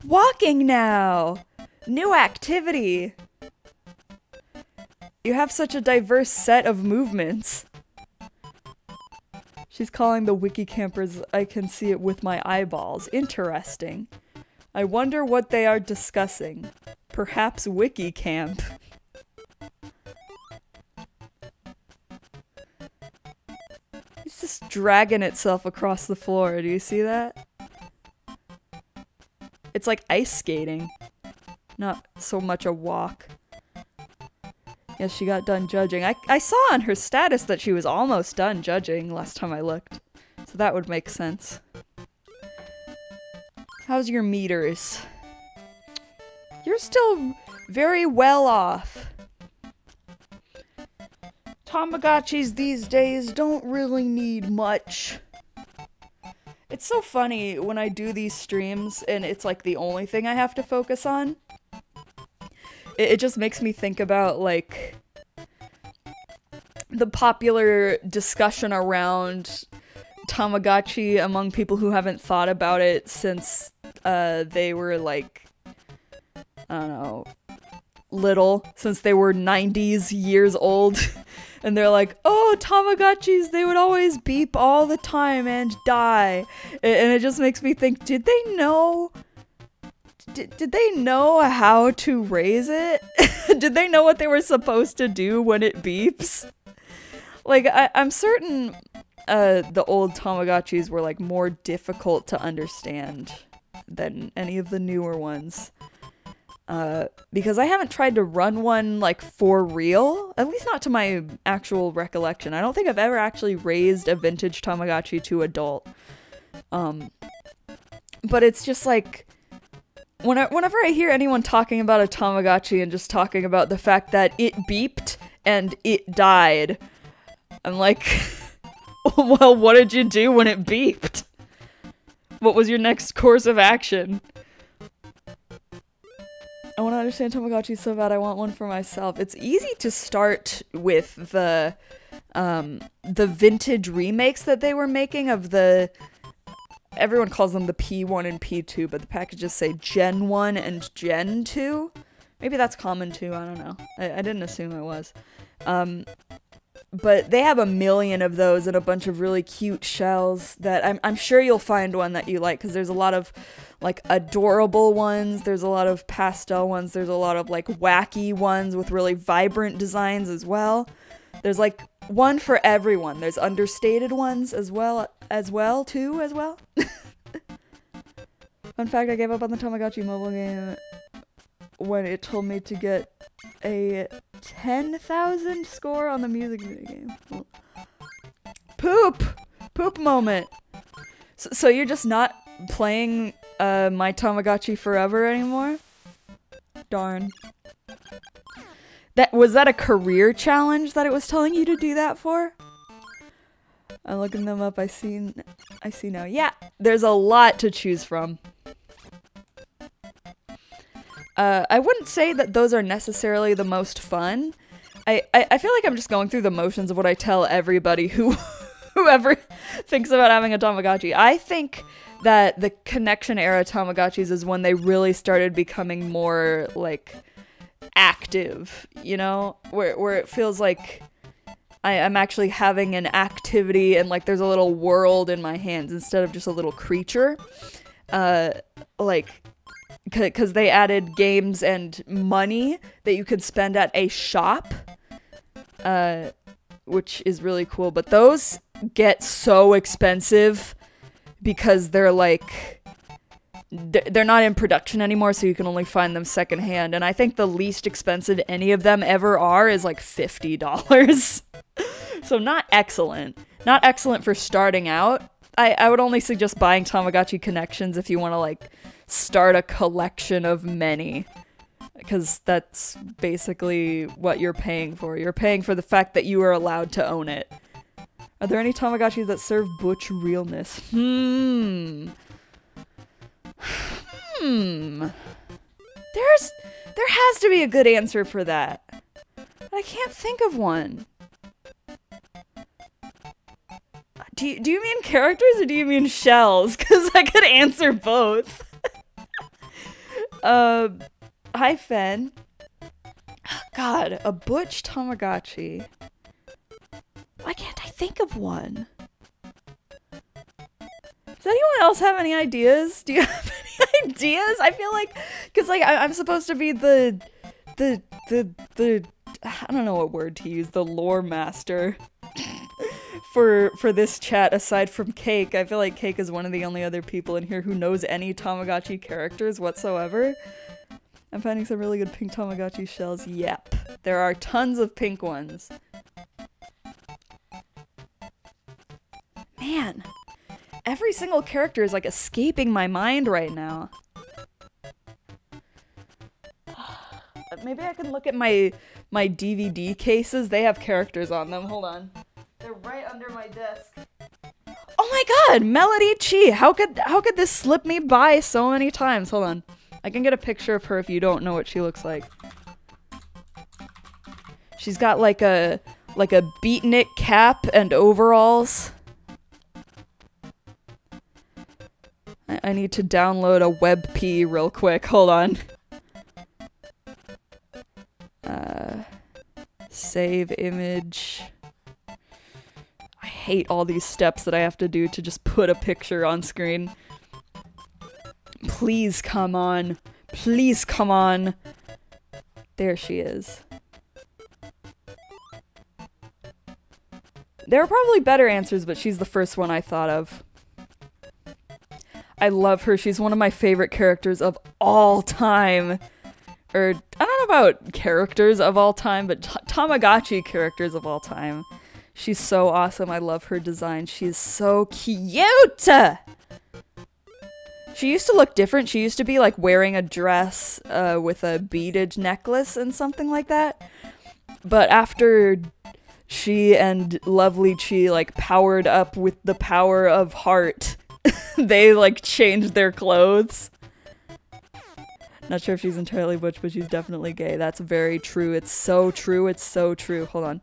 Walking now! New activity! You have such a diverse set of movements. She's calling the wiki campers, I can see it with my eyeballs. Interesting. I wonder what they are discussing. Perhaps wiki camp. It's just dragging itself across the floor. Do you see that? It's like ice skating. Not so much a walk. Yes, she got done judging. I saw on her status that she was almost done judging last time I looked. So that would make sense. How's your meters? You're still very well off. Tamagotchis these days don't really need much. It's so funny when I do these streams and it's like the only thing I have to focus on. It just makes me think about, like, the popular discussion around Tamagotchi among people who haven't thought about it since they were, like, I don't know, little, since they were 90s years old. And they're like, oh, Tamagotchis, they would always beep all the time and die. And it just makes me think, did they know... Did they know how to raise it? Did they know what they were supposed to do when it beeps? Like, I'm certain the old Tamagotchis were, like, more difficult to understand than any of the newer ones. Because I haven't tried to run one, like, for real. At least not to my actual recollection. I don't think I've ever actually raised a vintage Tamagotchi to adult. But it's just, like... Whenever I hear anyone talking about a Tamagotchi and just talking about the fact that it beeped and it died, I'm like, well, what did you do when it beeped? What was your next course of action? I want to understand Tamagotchi so bad I want one for myself. It's easy to start with the vintage remakes that they were making of the... Everyone calls them the P1 and P2, but the packages say Gen 1 and Gen 2. Maybe that's common too, I don't know. I didn't assume it was. But they have a million of those and a bunch of really cute shells that I'm sure you'll find one that you like, because there's a lot of, like, adorable ones, there's a lot of pastel ones, there's a lot of, like, wacky ones with really vibrant designs as well. There's, like, one for everyone. There's understated ones as well. Fun fact, I gave up on the Tamagotchi mobile game when it told me to get a 10,000 score on the music video game. Poop moment! So you're just not playing My Tamagotchi Forever anymore? Darn. Was that a career challenge that it was telling you to do that for? I'm looking them up. I see now. Yeah, there's a lot to choose from. I wouldn't say that those are necessarily the most fun. I feel like I'm just going through the motions of what I tell everybody whoever thinks about having a Tamagotchi. I think that the connection era Tamagotchis is when they really started becoming more, like, active, you know? Where it feels like I'm actually having an activity and, like, there's a little world in my hands instead of just a little creature. Like, because they added games and money that you could spend at a shop, which is really cool. But those get so expensive because they're like, they're not in production anymore, so you can only find them secondhand. And I think the least expensive any of them ever are is like $50. So not excellent. Not excellent for starting out. I would only suggest buying Tamagotchi Connections if you want to, like, start a collection of many. Because that's basically what you're paying for. You're paying for the fact that you are allowed to own it. Are there any Tamagotchis that serve butch realness? There has to be a good answer for that. But I can't think of one. Do you mean characters or do you mean shells? Because I could answer both. Hi, Fen. God, a butch Tamagotchi. Why can't I think of one? Does anyone else have any ideas? Do you have any ideas? I feel like, because, like, I'm supposed to be the I don't know what word to use, the lore master for this chat aside from Cake. I feel like Cake is one of the only other people in here who knows any Tamagotchi characters whatsoever. I'm finding some really good pink Tamagotchi shells. Yep. There are tons of pink ones. Man. Every single character is, like, escaping my mind right now. Maybe I can look at my DVD cases. They have characters on them. Hold on. They're right under my desk. Oh my god! Melody Chi! How could this slip me by so many times? Hold on. I can get a picture of her if you don't know what she looks like. She's got like a beatnik cap and overalls. I need to download a WebP real quick. Hold on. Save image. I hate all these steps that I have to do to just put a picture on screen. Please come on. Please come on. There she is. There are probably better answers, but she's the first one I thought of. I love her. She's one of my favorite characters of all time. Or, I don't know about characters of all time, but Tamagotchi characters of all time. She's so awesome. I love her design. She's so cute! She used to look different. She used to be, like, wearing a dress with a beaded necklace and something like that. But after she and Lovely Chi, like, powered up with the power of heart, they, like, changed their clothes. Not sure if she's entirely butch, but she's definitely gay. That's very true. It's so true. It's so true. Hold on.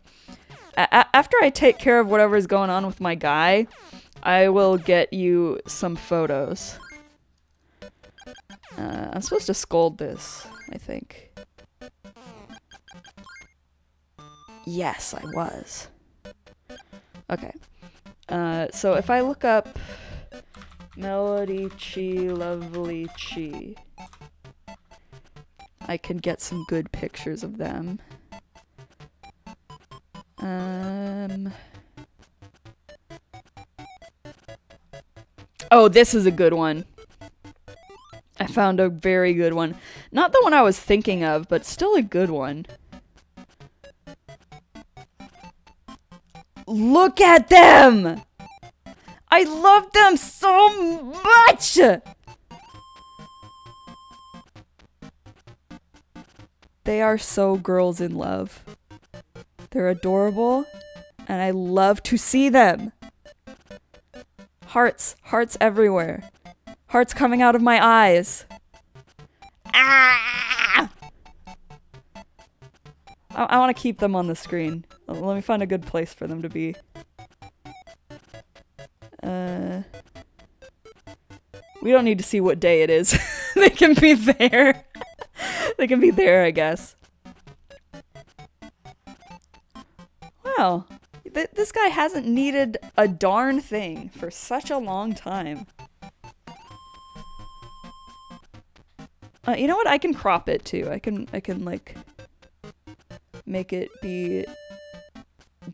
After I take care of whatever's going on with my guy, I will get you some photos. I'm supposed to scold this, I think. Yes, I was. Okay. So if I look up Melody Chi, Lovely Chi, I can get some good pictures of them. Oh, this is a good one. I found a very good one. Not the one I was thinking of, but still a good one. Look at them! I love them so much! They are so girls in love. They're adorable, and I love to see them. Hearts. Hearts everywhere. Hearts coming out of my eyes. Ah! I want to keep them on the screen. Let me find a good place for them to be. We don't need to see what day it is. They can be there. They can be there, I guess. Wow. This guy hasn't needed a darn thing for such a long time. You know what? I can crop it too. I can like make it be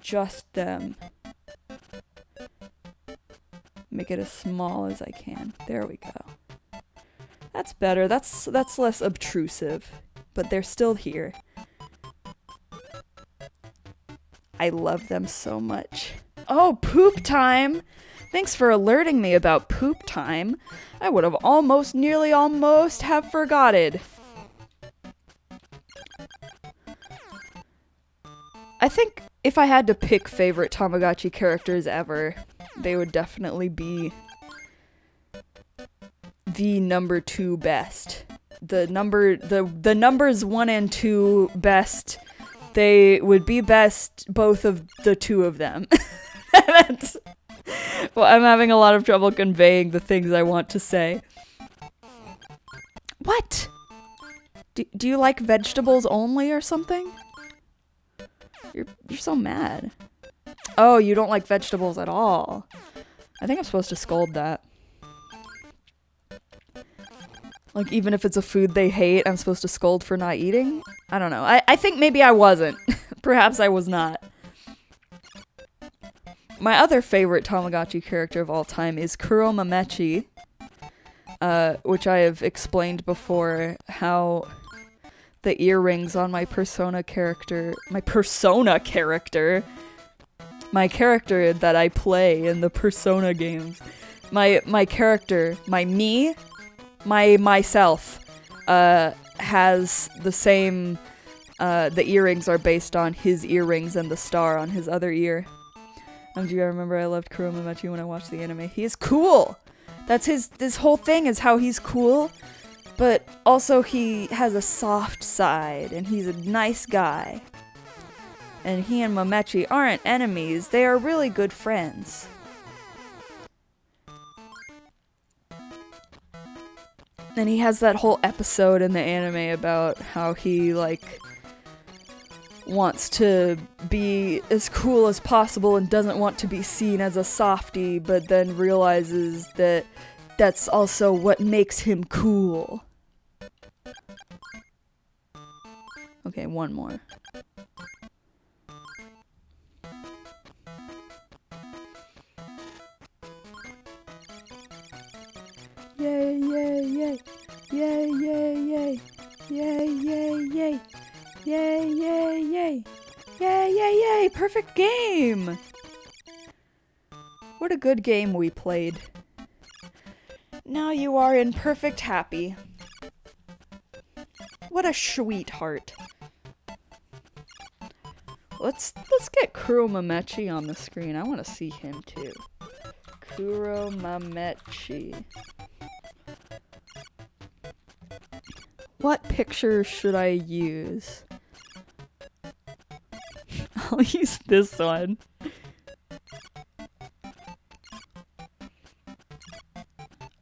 just them. Make it as small as I can. There we go. That's better. That's less obtrusive, but they're still here. I love them so much. Oh, poop time! Thanks for alerting me about poop time. I would have nearly almost have forgotten. I think if I had to pick favorite Tamagotchi characters ever, they would definitely be the number 2 best. The numbers 1 and 2 best. They would be best, both of the 2 of them. Well, I'm having a lot of trouble conveying the things I want to say. What? Do you like vegetables only or something? You're so mad. Oh, you don't like vegetables at all. I think I'm supposed to scold that. Like, even if it's a food they hate, I'm supposed to scold for not eating? I don't know. I think maybe I wasn't. Perhaps I was not. My other favorite Tamagotchi character of all time is Kuromamechi, which I have explained before how the earrings on my character that I play in the Persona games, myself, has the same, the earrings are based on his earrings and the star on his other ear. Do you remember I loved Kuromamechi when I watched the anime? He is cool! That's this whole thing is how he's cool, but also he has a soft side, and he's a nice guy. And he and Mamechi aren't enemies, they are really good friends. And he has that whole episode in the anime about how he, like, wants to be as cool as possible and doesn't want to be seen as a softie, but then realizes that that's also what makes him cool. Okay, one more. Yay, yay, yay. Yay, yay, yay. Yay, yay, yay. Yay, yay, yay. Yay, yay, yay. Perfect game. What a good game we played. Now you are in perfect happy. What a sweetheart. Let's get Kuromamechi on the screen. I want to see him too. Kuromamechi. What picture should I use? I'll use this one.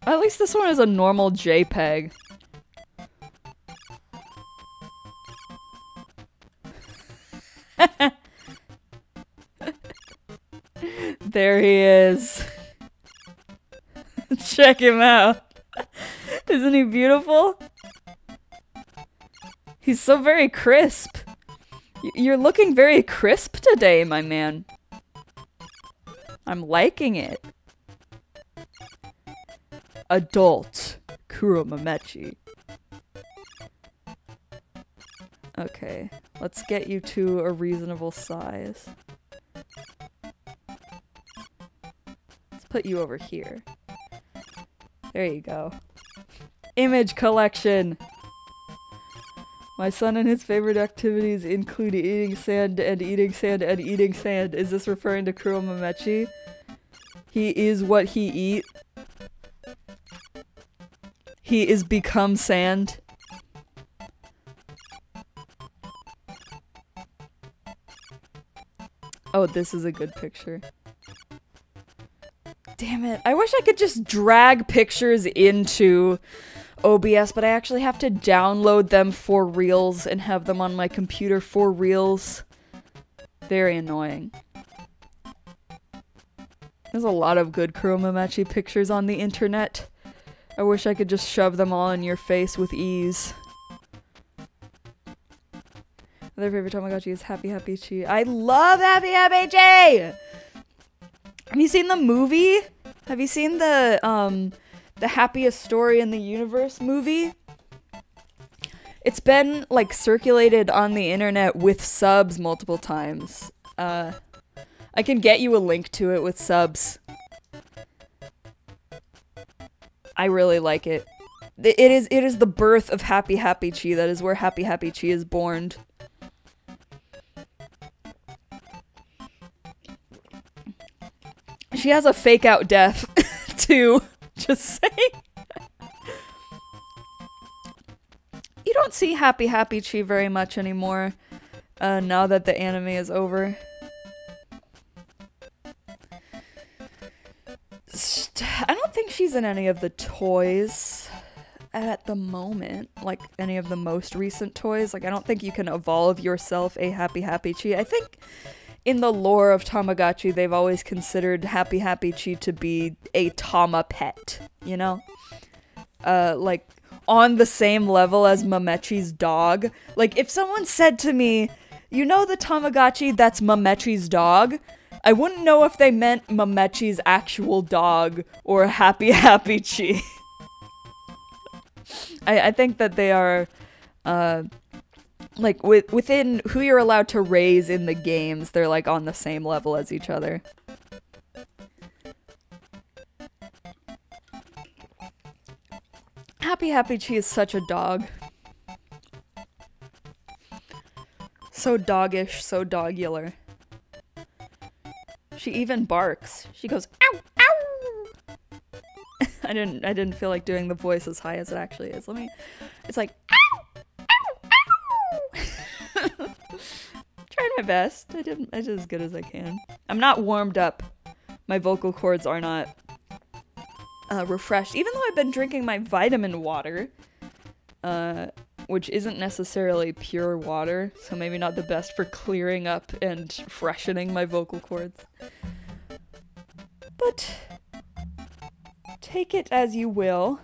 At least this one is a normal JPEG. There he is. Check him out. Isn't he beautiful? He's so very crisp. You're looking very crisp today, my man. I'm liking it. Adult Kuromamechi. Okay, let's get you to a reasonable size. Let's put you over here. There you go. Image collection! My son and his favorite activities include eating sand and eating sand and eating sand. Is this referring to Kuromamechi? He is what he eat. He is become sand. Oh, this is a good picture. Damn it. I wish I could just drag pictures into OBS, but I actually have to download them for reals and have them on my computer for reals. Very annoying. There's a lot of good Kuromamechi pictures on the internet. I wish I could just shove them all in your face with ease. Their favorite Tamagotchi is Happy Happy Chi. I love Happy Happy Chi! Have you seen the movie? Have you seen the Happiest Story in the Universe movie? It's been, like, circulated on the internet with subs multiple times. I can get you a link to it with subs. I really like it. It is the birth of Happy Happy Chi. That is where Happy Happy Chi is born. She has a fake out death, too. Just saying. You don't see Happy Happy Chi very much anymore, now that the anime is over. I don't think she's in any of the toys at the moment, like any of the most recent toys. Like, I don't think you can evolve yourself a Happy Happy Chi. I think in the lore of Tamagotchi, they've always considered Happy Happy Chi to be a Tama pet, you know? Like, on the same level as Mamechi's dog. Like, if someone said to me, you know the Tamagotchi that's Mamechi's dog? I wouldn't know if they meant Mamechi's actual dog or Happy Happy Chi. I think that they are, like, within who you're allowed to raise in the games, they're, like, on the same level as each other. Happy Happy Chi is such a dog. So doggish, so dogular. She even barks. She goes, ow, ow! I didn't feel like doing the voice as high as it actually is. It's like, ow, ow, ow! Trying my best. I did as good as I can. I'm not warmed up. My vocal cords are not refreshed. Even though I've been drinking my vitamin water, which isn't necessarily pure water, so maybe not the best for clearing up and freshening my vocal cords. But take it as you will.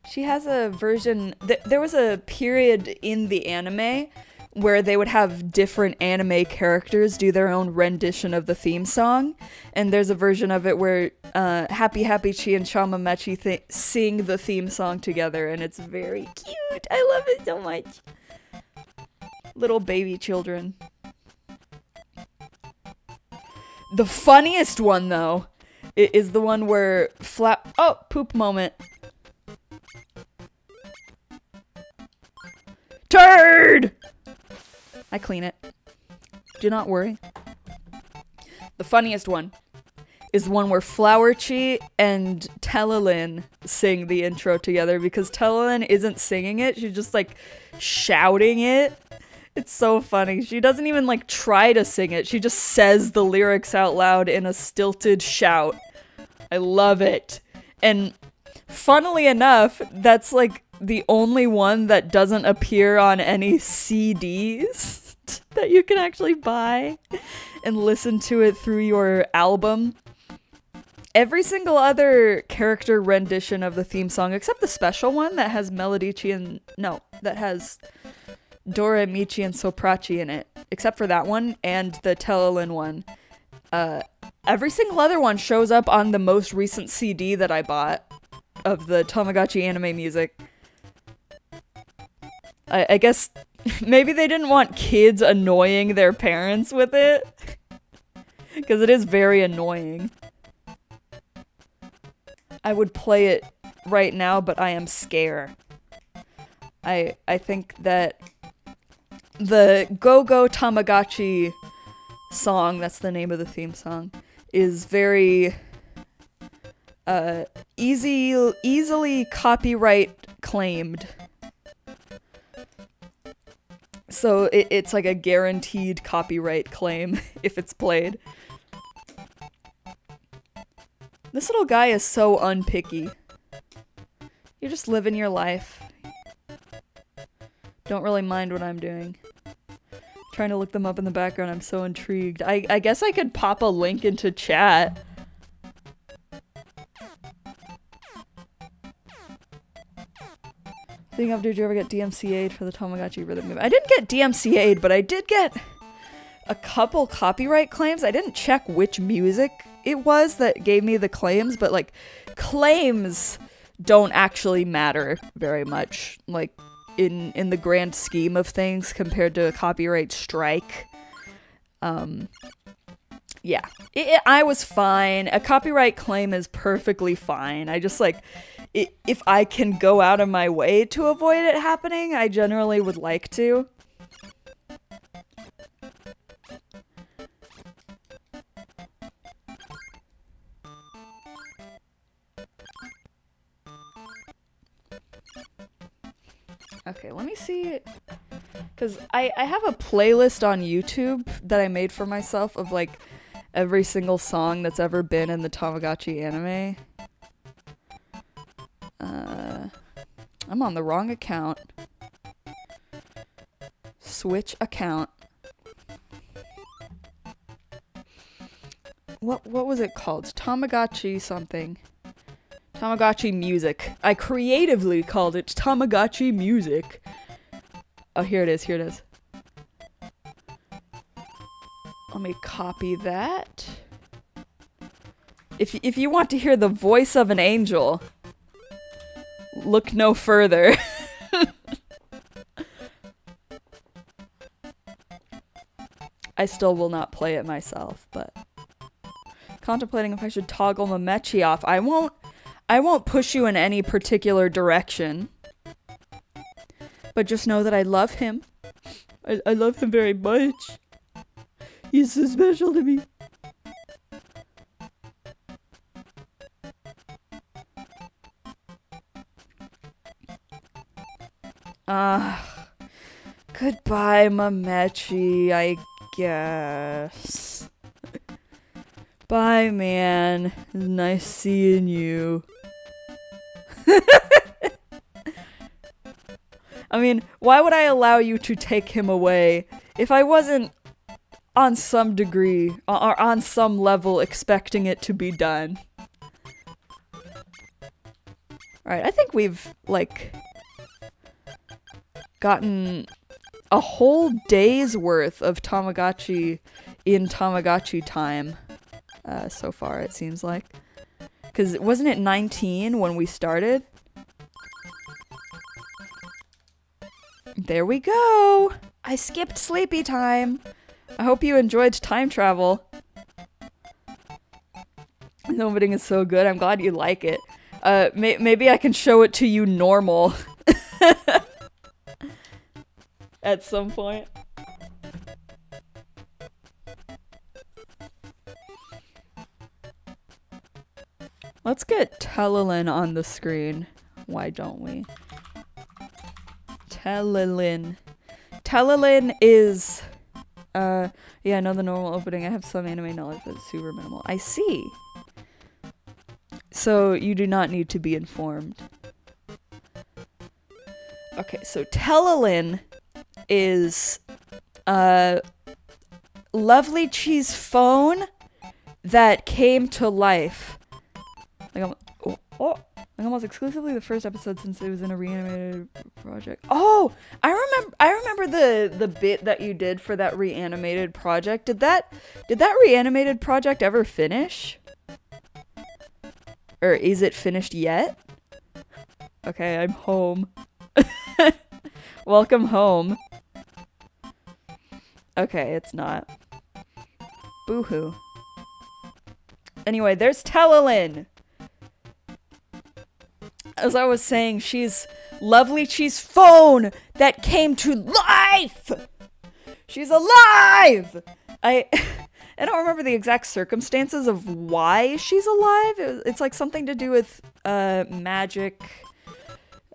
She has a version. There was a period in the anime where they would have different anime characters do their own rendition of the theme song, and there's a version of it where Happy Happy Chi and Shamamechi sing the theme song together, and it's very cute. I love it so much. Little baby children. The funniest one, though, is the one where oh, poop moment. Turd! I clean it. Do not worry. The funniest one is the one where Flower Chi and Tellalin sing the intro together, because Tellalin isn't singing it, she's just like shouting it. It's so funny. She doesn't even like try to sing it, she just says the lyrics out loud in a stilted shout. I love it. And funnily enough, that's like the only one that doesn't appear on any CDs that you can actually buy and listen to it through your album. Every single other character rendition of the theme song, except the special one that has Melodici and... no, that has Doremichi and Soprachi in it. Except for that one and the Tellalin one. Every single other one shows up on the most recent CD that I bought of the Tamagotchi anime music. I guess maybe they didn't want kids annoying their parents with it. Because it is very annoying. I would play it right now, but I am scared. I think that the Go Go Tamagotchi song, that's the name of the theme song, is very easily copyright claimed. So it's like a guaranteed copyright claim if it's played. This little guy is so unpicky. You're just living your life. Don't really mind what I'm doing. Trying to look them up in the background, I'm so intrigued. I guess I could pop a link into chat. Speaking of, did you ever get DMCA'd for the Tamagotchi rhythm game? I didn't get DMCA'd, but I did get a couple copyright claims. I didn't check which music it was that gave me the claims, but like, claims don't actually matter very much, like, in the grand scheme of things compared to a copyright strike. Yeah. I was fine. A copyright claim is perfectly fine. I just, like, if I can go out of my way to avoid it happening, I generally would like to. Okay, let me see, because I have a playlist on YouTube that I made for myself of, like, every single song that's ever been in the Tamagotchi anime. I'm on the wrong account. Switch account. What was it called? Tamagotchi something. Tamagotchi Music. I creatively called it Tamagotchi Music. Oh, here it is, here it is. Let me copy that. If you want to hear the voice of an angel, look no further. I still will not play it myself, but contemplating if I should toggle Mesutchi off. I won't push you in any particular direction. But just know that I love him. I love him very much. He's so special to me. Goodbye, Mesutchi, I guess. Bye, man. Nice seeing you. I mean, why would I allow you to take him away if I wasn't on some degree, or on some level, expecting it to be done? Alright, I think we've, like, gotten a whole day's worth of Tamagotchi in Tamagotchi time so far, it seems like. Because wasn't it 19 when we started? There we go! I skipped sleepy time! I hope you enjoyed time travel. The opening is so good, I'm glad you like it. Maybe I can show it to you normal. At some point. Let's get Telelin on the screen. Why don't we? Telelin. Telelin is... yeah, I know the normal opening. I have some anime knowledge, but it's super minimal. I see. So, you do not need to be informed. Okay, so Telelin is Lovely Cheese phone that came to life. Like almost exclusively the first episode since it was in a reanimated project. Oh, I remember the bit that you did for that reanimated project. Did that reanimated project ever finish? Or is it finished yet? Okay, I'm home. Welcome home. Okay, it's not. Boo-hoo. Anyway, there's Telelin! As I was saying, she's Lovely Cheese phone that came to life! She's alive! I don't remember the exact circumstances of why she's alive. It's like something to do with magic.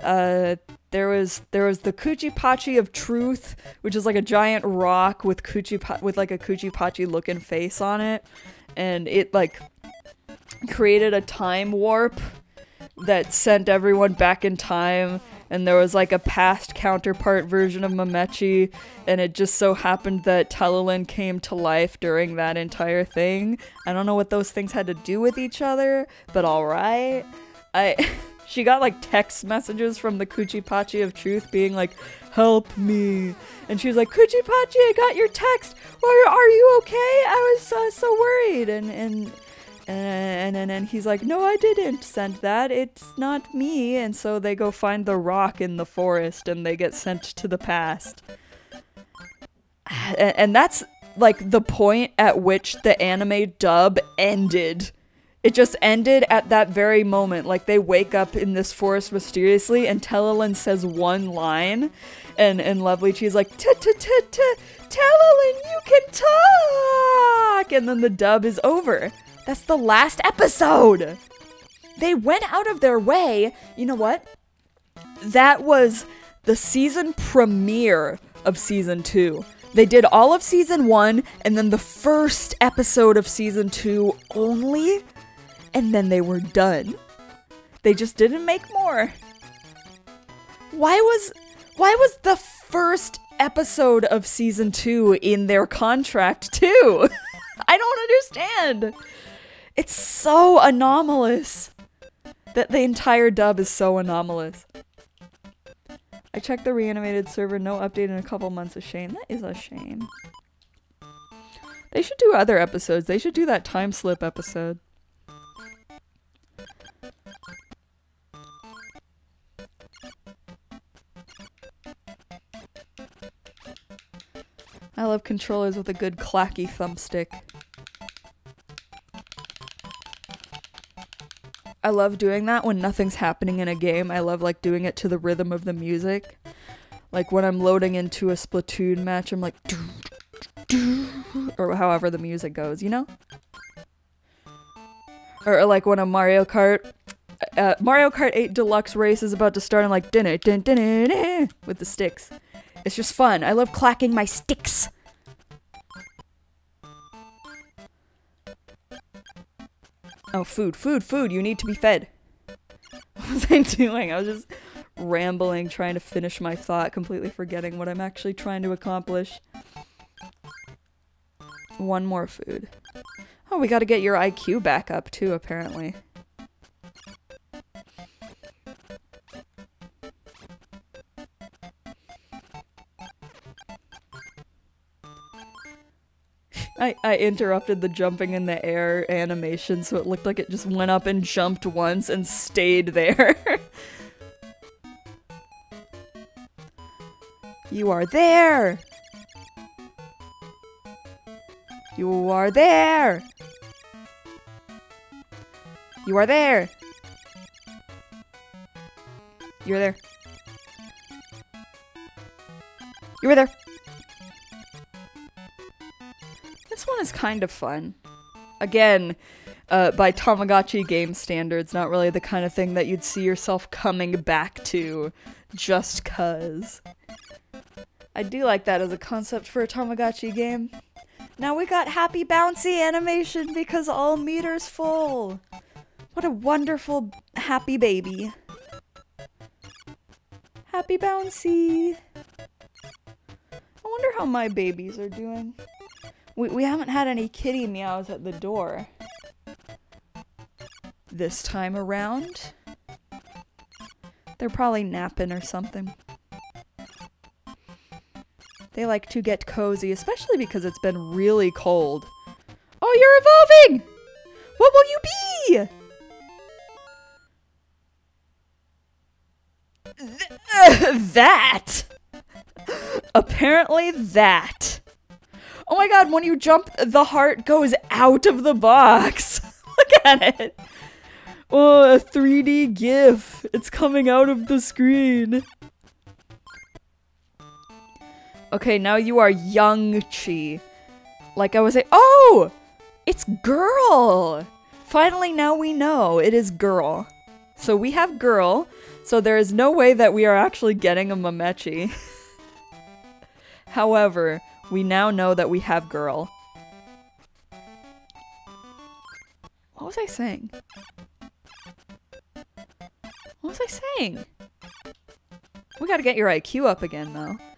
There was the Kuchipachi of Truth, which is like a giant rock with like a Kuchipachi looking face on it, and it like created a time warp that sent everyone back in time, and there was like a past counterpart version of Mamechi, and it just so happened that Telelin came to life during that entire thing. I don't know what those things had to do with each other, but alright. She got like text messages from the Kuchipachi of Truth being like, help me. And she was like, Kuchipachi, I got your text. Are you okay? I was so worried. And he's like, no, I didn't send that. It's not me. And so they go find the rock in the forest and they get sent to the past. And that's like the point at which the anime dub ended. It just ended at that very moment. Like, they wake up in this forest mysteriously, and Telelin says one line, and Lovely Chee's like, Telelin, you can talk! And then the dub is over. That's the last episode! They went out of their way. You know what? That was the season premiere of season 2. They did all of season 1, and then the first episode of season 2 only. And then they were done. They just didn't make more. Why was the first episode of season 2 in their contract too? I don't understand. It's so anomalous. That the entire dub is so anomalous. I checked the reanimated server, no update in a couple months. A shame. That is a shame. They should do other episodes. They should do that time slip episode. I love controllers with a good clacky thumbstick. I love doing that when nothing's happening in a game. I love like doing it to the rhythm of the music. Like when I'm loading into a Splatoon match, I'm like or however the music goes, you know? Or like when a Mario Kart 8 Deluxe race is about to start, I'm like with the sticks. It's just fun. I love clacking my sticks. Oh, food. You need to be fed. What was I doing? I was just rambling, trying to finish my thought, completely forgetting what I'm actually trying to accomplish. One more food. Oh, we gotta get your IQ back up too, apparently. I interrupted the jumping in the air animation so it looked like it just went up and jumped once and stayed there. You are there! You are there! You are there! You're there. You were there! This one is kind of fun. Again, by Tamagotchi game standards, not really the kind of thing that you'd see yourself coming back to just cuz. I do like that as a concept for a Tamagotchi game. Now we got happy bouncy animation because all meters full. What a wonderful happy baby. Happy bouncy. I wonder how my babies are doing. We haven't had any kitty meows at the door. This time around. They're probably napping or something. They like to get cozy, especially because it's been really cold. Oh, you're evolving! What will you be? That! Apparently that. Oh my god, when you jump, the heart goes out of the box. Look at it. Oh, a 3D GIF. It's coming out of the screen. Okay, now you are young Chi. Like I was saying. Oh! It's girl! Finally, now we know. It is girl. So we have girl, so there is no way that we are actually getting a Mamechi. However, we now know that we have girl. What was I saying? What was I saying? We gotta get your IQ up again, though. I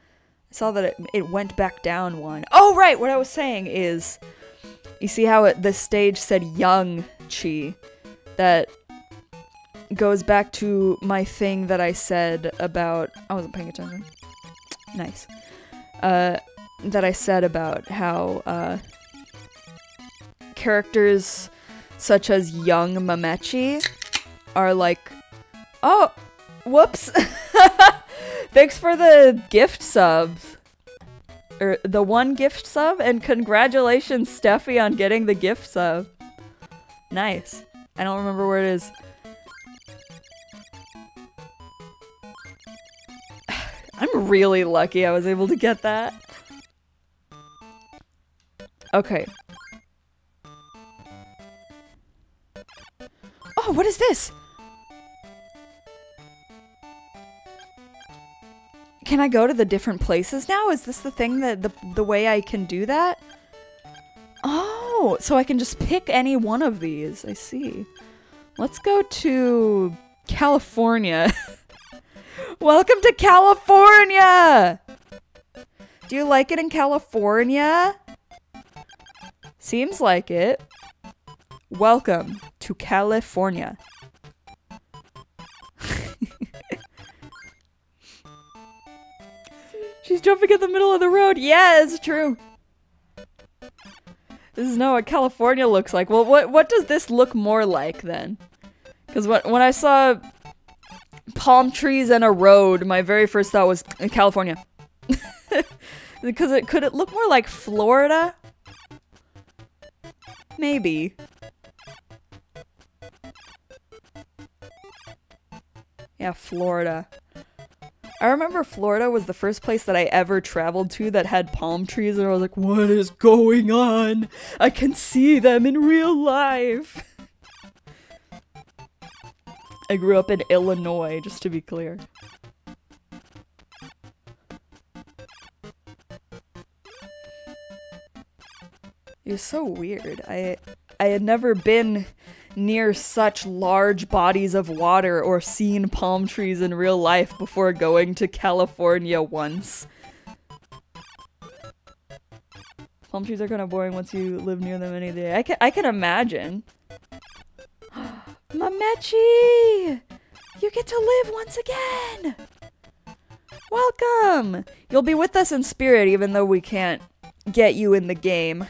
saw that it went back down one. Oh, right! What I was saying is... You see how the stage said young chi? That goes back to my thing that I said about... I wasn't paying attention. Nice. That I said about how, characters such as young Mamechi are like... Oh! Whoops! Thanks for the gift subs. Or the one gift sub, and congratulations, Steffi, on getting the gift sub. Nice. I don't remember where it is. I'm really lucky I was able to get that. Okay. Oh, what is this? Can I go to the different places now? Is this the thing that the way I can do that? Oh, so I can just pick any one of these. I see. Let's go to California. Welcome to California! Do you like it in California? Seems like it. Welcome to California. She's jumping in the middle of the road. Yeah, it's true. This is not what California looks like. Well, what does this look more like then? Because when I saw palm trees and a road, my very first thought was California. Because could it look more like Florida? Maybe. Yeah, Florida. I remember Florida was the first place that I ever traveled to that had palm trees, and I was like, what is going on? I can see them in real life. I grew up in Illinois, just to be clear. It was so weird. I had never been near such large bodies of water or seen palm trees in real life before going to California once. Palm trees are kind of boring once you live near them any day. I can imagine. Mamechi! You get to live once again! Welcome! You'll be with us in spirit even though we can't get you in the game.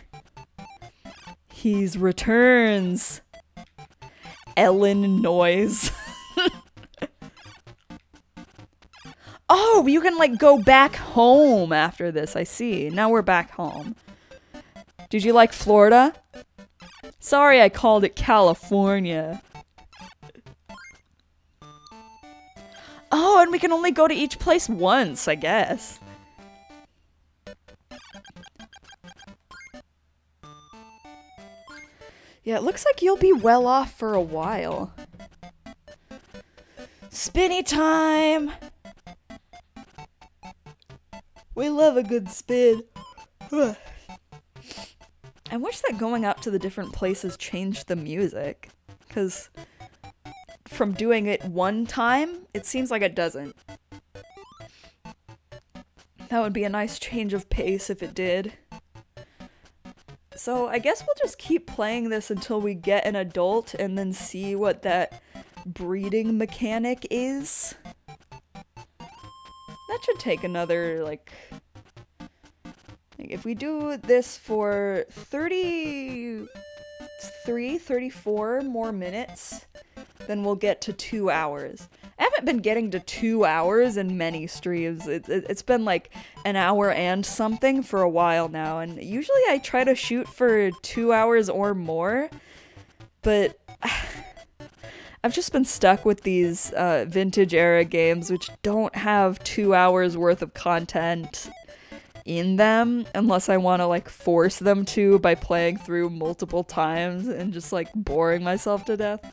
He's returns. Ellen noise. Oh, you can like go back home after this. I see. Now we're back home. Did you like Florida? Sorry I called it California. Oh, and we can only go to each place once, I guess. Yeah, it looks like you'll be well off for a while. Spinny time! We love a good spin. I wish that going out to the different places changed the music. Because from doing it one time, it seems like it doesn't. That would be a nice change of pace if it did. So I guess we'll just keep playing this until we get an adult and then see what that breeding mechanic is. That should take another, like if we do this for 33, 34 more minutes, then we'll get to 2 hours. I haven't been getting to 2 hours in many streams. It's been like an hour and something for a while now, and usually I try to shoot for 2 hours or more, but I've just been stuck with these vintage era games which don't have 2 hours worth of content in them unless I want to like force them to by playing through multiple times and just like boring myself to death.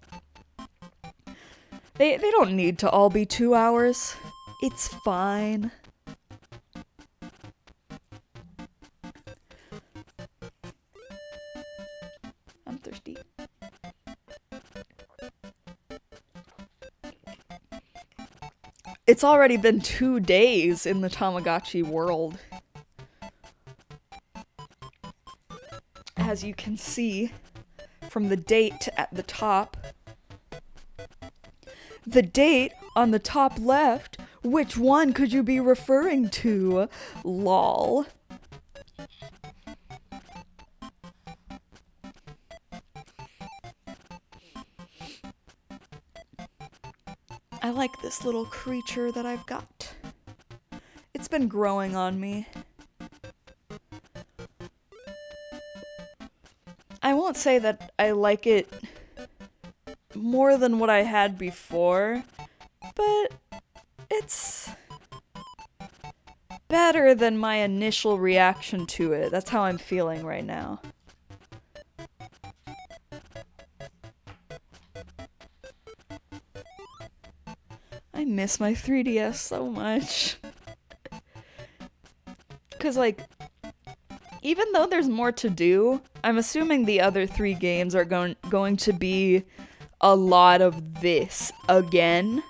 They don't need to all be 2 hours. It's fine. I'm thirsty. It's already been 2 days in the Tamagotchi world. As you can see from the date at the top. The date on the top left, which one could you be referring to? Lol. I like this little creature that I've got. It's been growing on me. I won't say that I like it more than what I had before, but it's better than my initial reaction to it. That's how I'm feeling right now. I miss my 3DS so much. 'Cause, like, even though there's more to do, I'm assuming the other 3 games are going to be a lot of this again.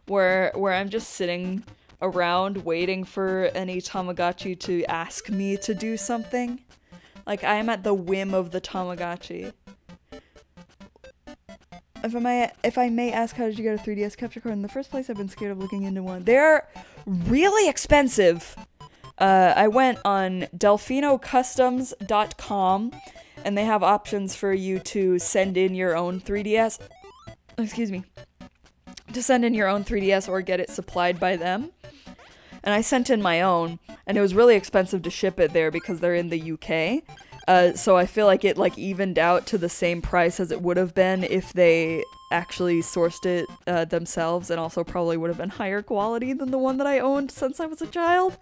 Where I'm just sitting around waiting for any Tamagotchi to ask me to do something. Like, I am at the whim of the Tamagotchi. If I may ask, how did you get a 3DS capture card in the first place? I've been scared of looking into one. They're really expensive. I went on delfinocustoms.com, and they have options for you to send in your own 3DS. Excuse me. To send in your own 3DS or get it supplied by them. And I sent in my own, and it was really expensive to ship it there because they're in the UK. So I feel like it evened out to the same price as it would have been if they actually sourced it themselves, and also probably would have been higher quality than the one that I owned since I was a child.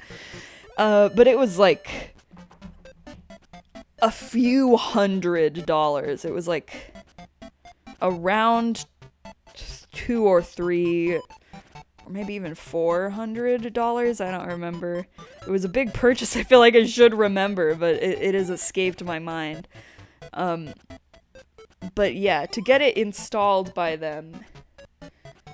But it was like a few $100s. It was like around $200 or $300 or maybe even $400. I don't remember. It was a big purchase. I feel like I should remember, but it has escaped my mind. But yeah, to get it installed by them,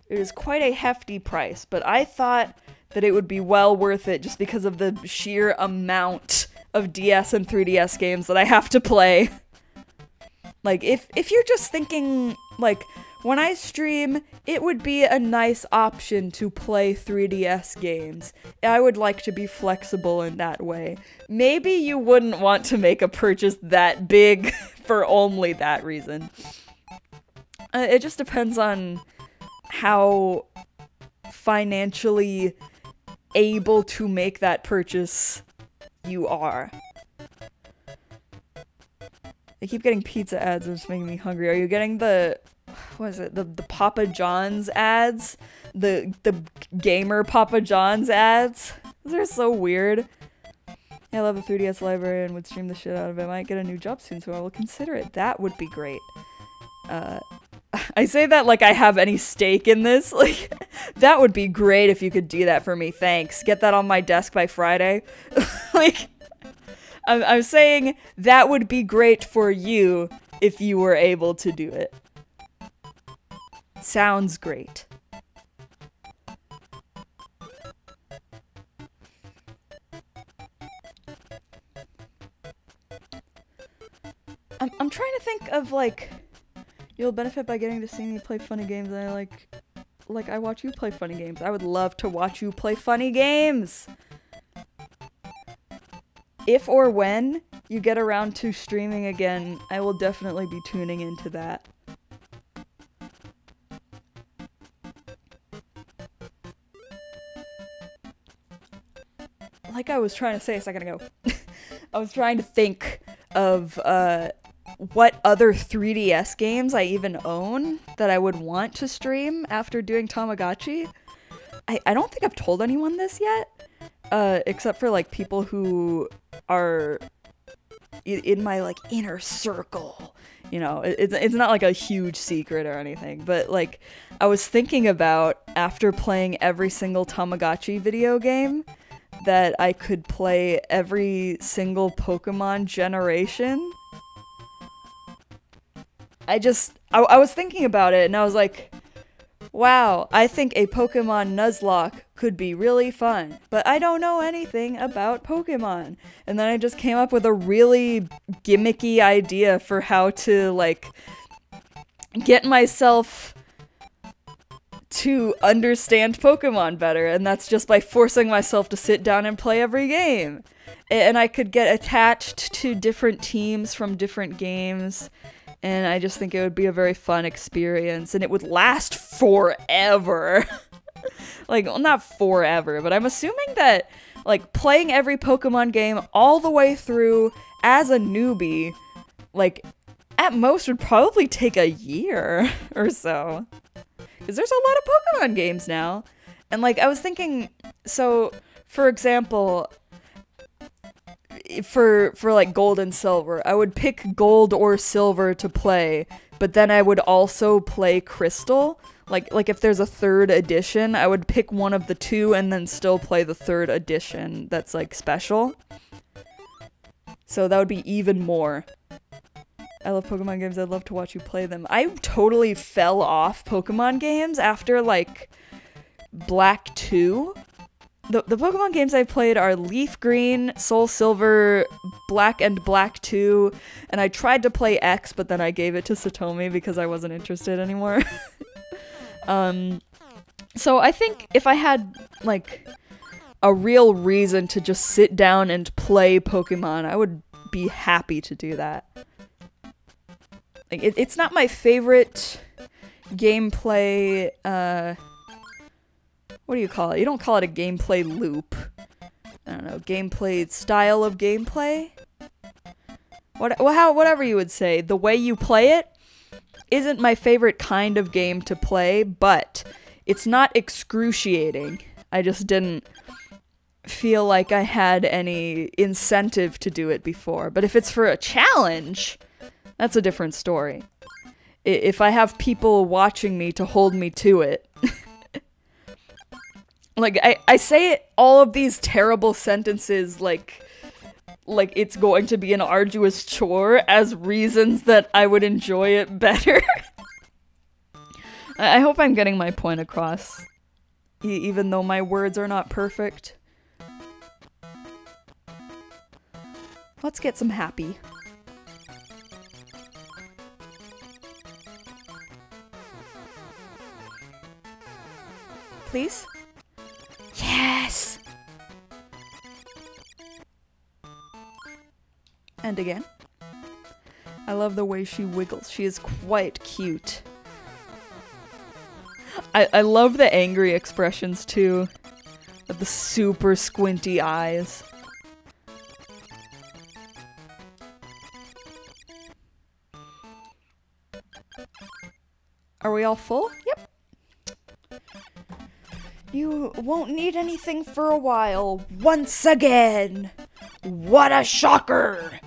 it was quite a hefty price, but I thought that it would be well worth it just because of the sheer amount of DS and 3DS games that I have to play. Like, if you're just thinking, like, when I stream, it would be a nice option to play 3DS games. I would like to be flexible in that way. Maybe you wouldn't want to make a purchase that big for only that reason. It just depends on how financially able to make that purchase you are. I keep getting pizza ads and it's making me hungry. Are you getting the... what is it? The Papa John's ads? The gamer Papa John's ads? They're so weird. Yeah, I love the 3DS library and would stream the shit out of it. I might get a new job soon, so I will consider it. That would be great. I say that like I have any stake in this. Like, that would be great if you could do that for me. Thanks. Get that on my desk by Friday. Like, I'm saying that would be great for you if you were able to do it. Sounds great. I'm trying to think of, like, you'll benefit by getting to see me play funny games, and I I watch you play funny games. I would love to watch you play funny games! If or when you get around to streaming again, I will definitely be tuning into that. Like I was trying to say a second ago, I was trying to think of what other 3DS games I even own that I would want to stream after doing Tamagotchi. I don't think I've told anyone this yet, except for like people who are in my like inner circle, You know, it's not like a huge secret or anything, but like I was thinking about after playing every single Tamagotchi video game that I could play every single Pokemon generation. I was thinking about it and I was like, wow, I think a Pokemon Nuzlocke could be really fun, but I don't know anything about Pokemon. And then I just came up with a really gimmicky idea for how to, like, get myself to understand Pokemon better, and that's just by forcing myself to sit down and play every game. And I could get attached to different teams from different games, and I just think it would be a very fun experience, and it would last forever. Like, well, not forever, but I'm assuming that, like, playing every Pokemon game all the way through as a newbie, like, at most would probably take a year or so. Because there's a lot of Pokemon games now. And, like, I was thinking, so, for example, for like gold and silver, I would pick gold or silver to play, but then I would also play crystal. Like if there's a third edition, I would pick one of the two and then still play the third edition that's like special. So that would be even more. I love Pokemon games. I'd love to watch you play them. I totally fell off Pokemon games after like Black 2. The Pokemon games I played are Leaf Green, Soul Silver, Black and Black 2, and I tried to play X, but then I gave it to Satomi because I wasn't interested anymore. So I think if I had, like, a real reason to just sit down and play Pokemon, I would be happy to do that. Like, it's not my favorite gameplay, what do you call it? You don't call it a gameplay loop. I don't know, gameplay style of gameplay? Whatever you would say. The way you play it isn't my favorite kind of game to play, but it's not excruciating. I just didn't feel like I had any incentive to do it before. But if it's for a challenge, that's a different story. If I have people watching me to hold me to it. Like, I say all of these terrible sentences like it's going to be an arduous chore as reasons that I would enjoy it better. I hope I'm getting my point across, even though my words are not perfect. Let's get some happy. Please? Yes! And again. I love the way she wiggles. She is quite cute. I love the angry expressions too. Of the super squinty eyes. Are we all full? Yep. You won't need anything for a while, once again! What a shocker!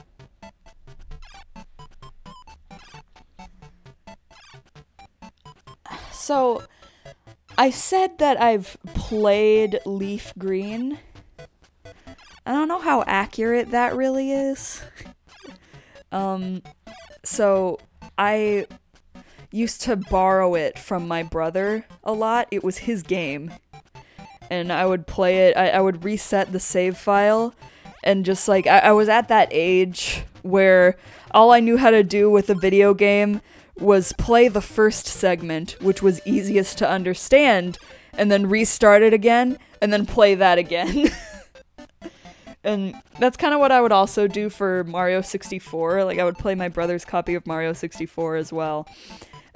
So, I said that I've played Leaf Green. I don't know how accurate that really is. So, I used to borrow it from my brother a lot. It was his game. And I would play it, I would reset the save file, and just like, I was at that age where all I knew how to do with a video game was play the first segment, which was easiest to understand, and then restart it again, and then play that again. And that's kind of what I would also do for Mario 64, like I would play my brother's copy of Mario 64 as well.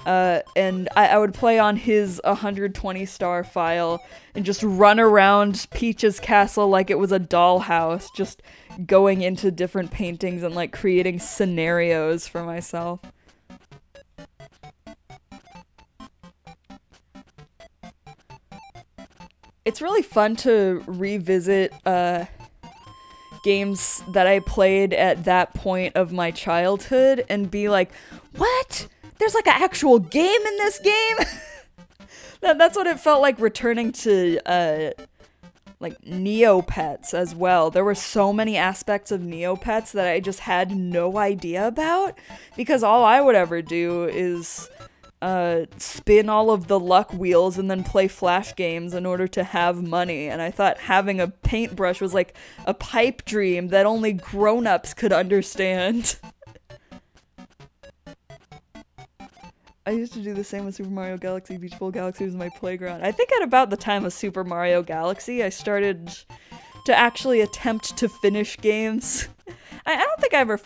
And I would play on his 120-star file and just run around Peach's castle like it was a dollhouse, just going into different paintings and like creating scenarios for myself. It's really fun to revisit games that I played at that point of my childhood and be like, what? There's like an actual game in this game? That's what it felt like returning to, like, Neopets as well. There were so many aspects of Neopets that I just had no idea about, because all I would ever do is, spin all of the luck wheels and then play flash games in order to have money, and I thought having a paintbrush was like a pipe dream that only grown-ups could understand. I used to do the same with Super Mario Galaxy. Beach Bowl Galaxy was my playground. I think at about the time of Super Mario Galaxy, I started to actually attempt to finish games. I don't think I ever...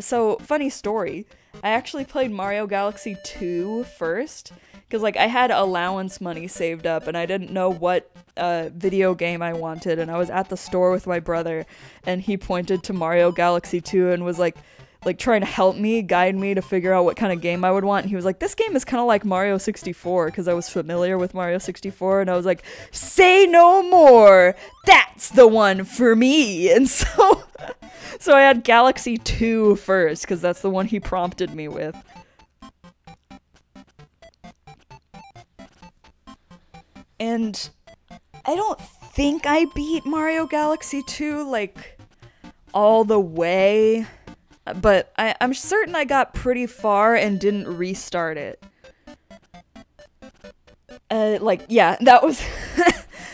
So, funny story. I actually played Mario Galaxy 2 first, because, like, I had allowance money saved up, and I didn't know what video game I wanted, and I was at the store with my brother, and he pointed to Mario Galaxy 2 and was like trying to help me, guide me to figure out what kind of game I would want, and he was like, this game is kind of like Mario 64, because I was familiar with Mario 64, and I was like, say no more! That's the one for me! And so... So I had Galaxy 2 first, because that's the one he prompted me with. And I don't think I beat Mario Galaxy 2, like, all the way, but I'm certain I got pretty far and didn't restart it. Like, yeah, that was...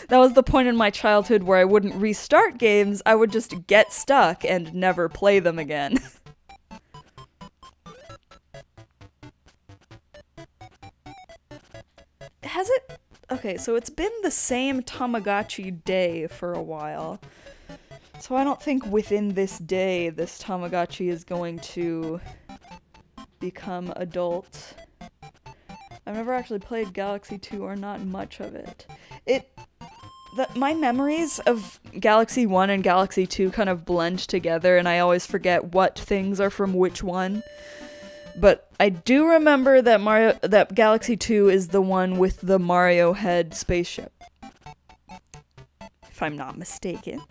That was the point in my childhood where I wouldn't restart games, I would just get stuck and never play them again. Has it? Okay, so it's been the same Tamagotchi day for a while. So I don't think within this day this Tamagotchi is going to become adult. I've never actually played Galaxy 2 or not much of it. My memories of Galaxy 1 and Galaxy 2 kind of blend together, and I always forget what things are from which one. But I do remember that Galaxy 2 is the one with the Mario head spaceship. If I'm not mistaken.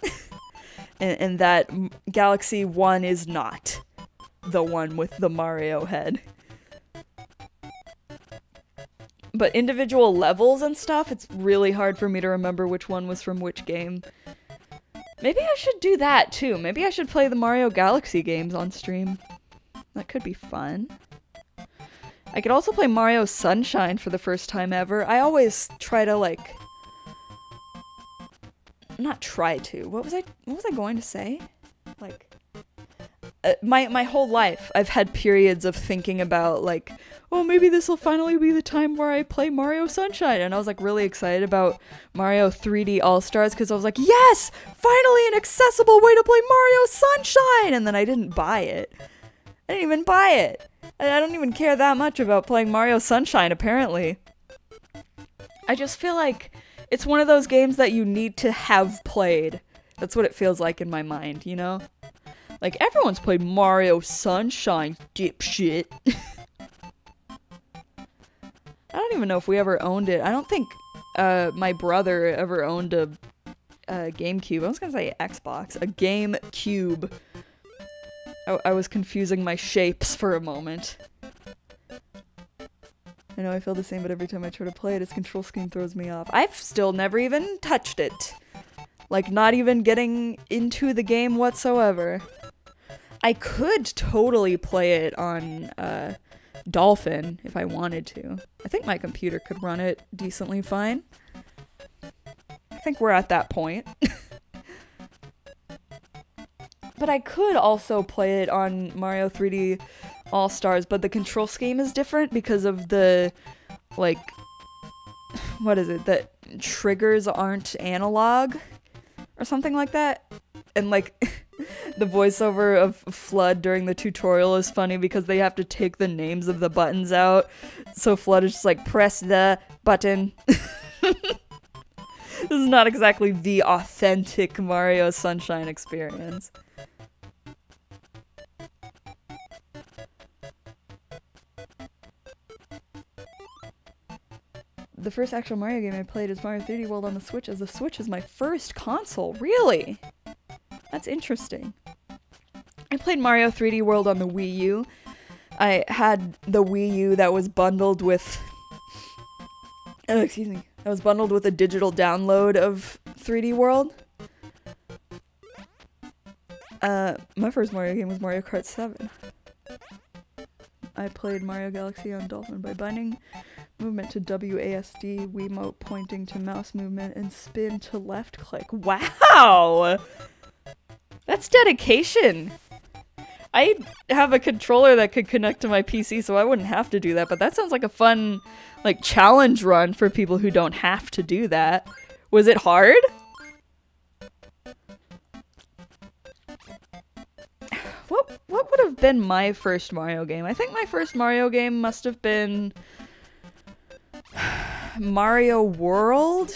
and that Galaxy 1 is not the one with the Mario head. But individual levels and stuff, it's really hard for me to remember which one was from which game. Maybe I should do that too. Maybe I should play the Mario Galaxy games on stream. That could be fun. I could also play Mario Sunshine for the first time ever. I always try to, like... Not try to. What was I going to say? Like... my whole life, I've had periods of thinking about, like, oh, maybe this will finally be the time where I play Mario Sunshine, and I was, like, really excited about Mario 3D All-Stars, because I was like, yes! Finally an accessible way to play Mario Sunshine! And then I didn't buy it. I didn't even buy it! And I don't even care that much about playing Mario Sunshine, apparently. I just feel like it's one of those games that you need to have played. That's what it feels like in my mind, you know? Like, everyone's played Mario Sunshine, dipshit. I don't even know if we ever owned it. I don't think my brother ever owned a GameCube. I was gonna say Xbox. A GameCube. I was confusing my shapes for a moment. I know I feel the same, but every time I try to play it, its control scheme throws me off. I've still never even touched it. Like, not even getting into the game whatsoever. I could totally play it on, Dolphin, if I wanted to. I think my computer could run it decently fine. I think we're at that point. But I could also play it on Mario 3D All-Stars, but the control scheme is different because of the, like, what is it, that triggers aren't analog? Or something like that? And, like, the voiceover of Flood during the tutorial is funny because they have to take the names of the buttons out. So Flood is just like, press the button. This is not exactly the authentic Mario Sunshine experience. The first actual Mario game I played is Mario 3D World on the Switch, as the Switch is my first console. Really? That's interesting. I played Mario 3D World on the Wii U. I had the Wii U that was bundled with... excuse me. That was bundled with a digital download of 3D World. My first Mario game was Mario Kart 7. I played Mario Galaxy on Dolphin by binding movement to WASD, Wiimote pointing to mouse movement, and spin to left click. Wow! That's dedication! I have a controller that could connect to my PC, so I wouldn't have to do that, but that sounds like a fun, like, challenge run for people who don't have to do that. Was it hard? What would have been my first Mario game? I think my first Mario game must have been Mario World?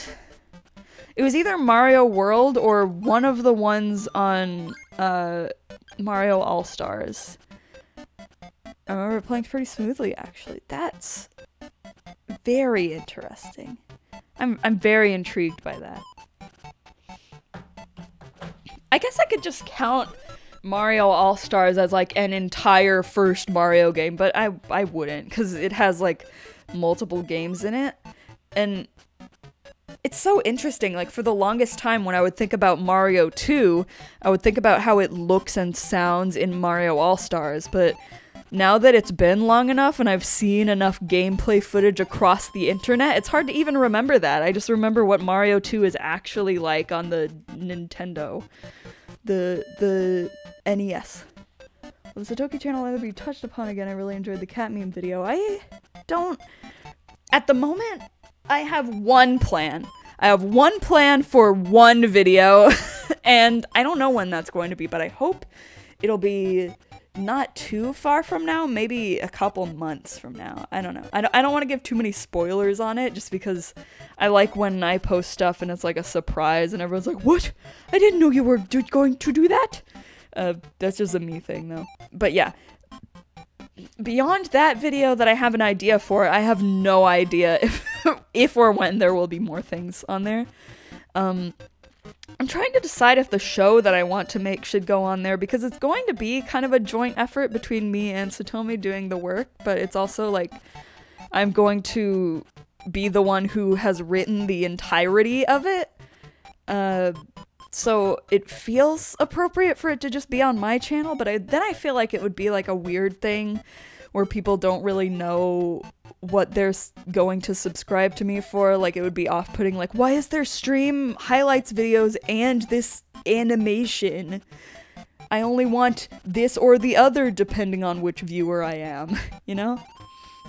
It was either Mario World or one of the ones on Mario All-Stars. I remember playing pretty smoothly, actually. That's very interesting. I'm very intrigued by that. I guess I could just count Mario All-Stars as like an entire first Mario game, but I wouldn't, because it has like multiple games in it. And it's so interesting, like for the longest time when I would think about Mario 2, I would think about how it looks and sounds in Mario All-Stars, but now that it's been long enough and I've seen enough gameplay footage across the internet, it's hard to even remember that. I just remember what Mario 2 is actually like on the Nintendo. The NES. Well, the Satoki channel will be touched upon again. I really enjoyed the cat meme video. I don't... At the moment, I have one plan. I have one plan for one video, and I don't know when that's going to be, but I hope it'll be not too far from now, maybe a couple months from now. I don't know. I don't want to give too many spoilers on it, just because I like when I post stuff and it's like a surprise and everyone's like, what? I didn't know you were going to do that? That's just a me thing, though. But yeah. Beyond that video that I have an idea for, I have no idea if or when there will be more things on there. I'm trying to decide if the show that I want to make should go on there, because it's going to be kind of a joint effort between me and Satomi doing the work, but it's also like I'm going to be the one who has written the entirety of it. So it feels appropriate for it to just be on my channel, but then I feel like it would be like a weird thing where people don't really know what they're going to subscribe to me for. Like, it would be off-putting, like, why is there stream highlights videos and this animation? I only want this or the other depending on which viewer I am, you know?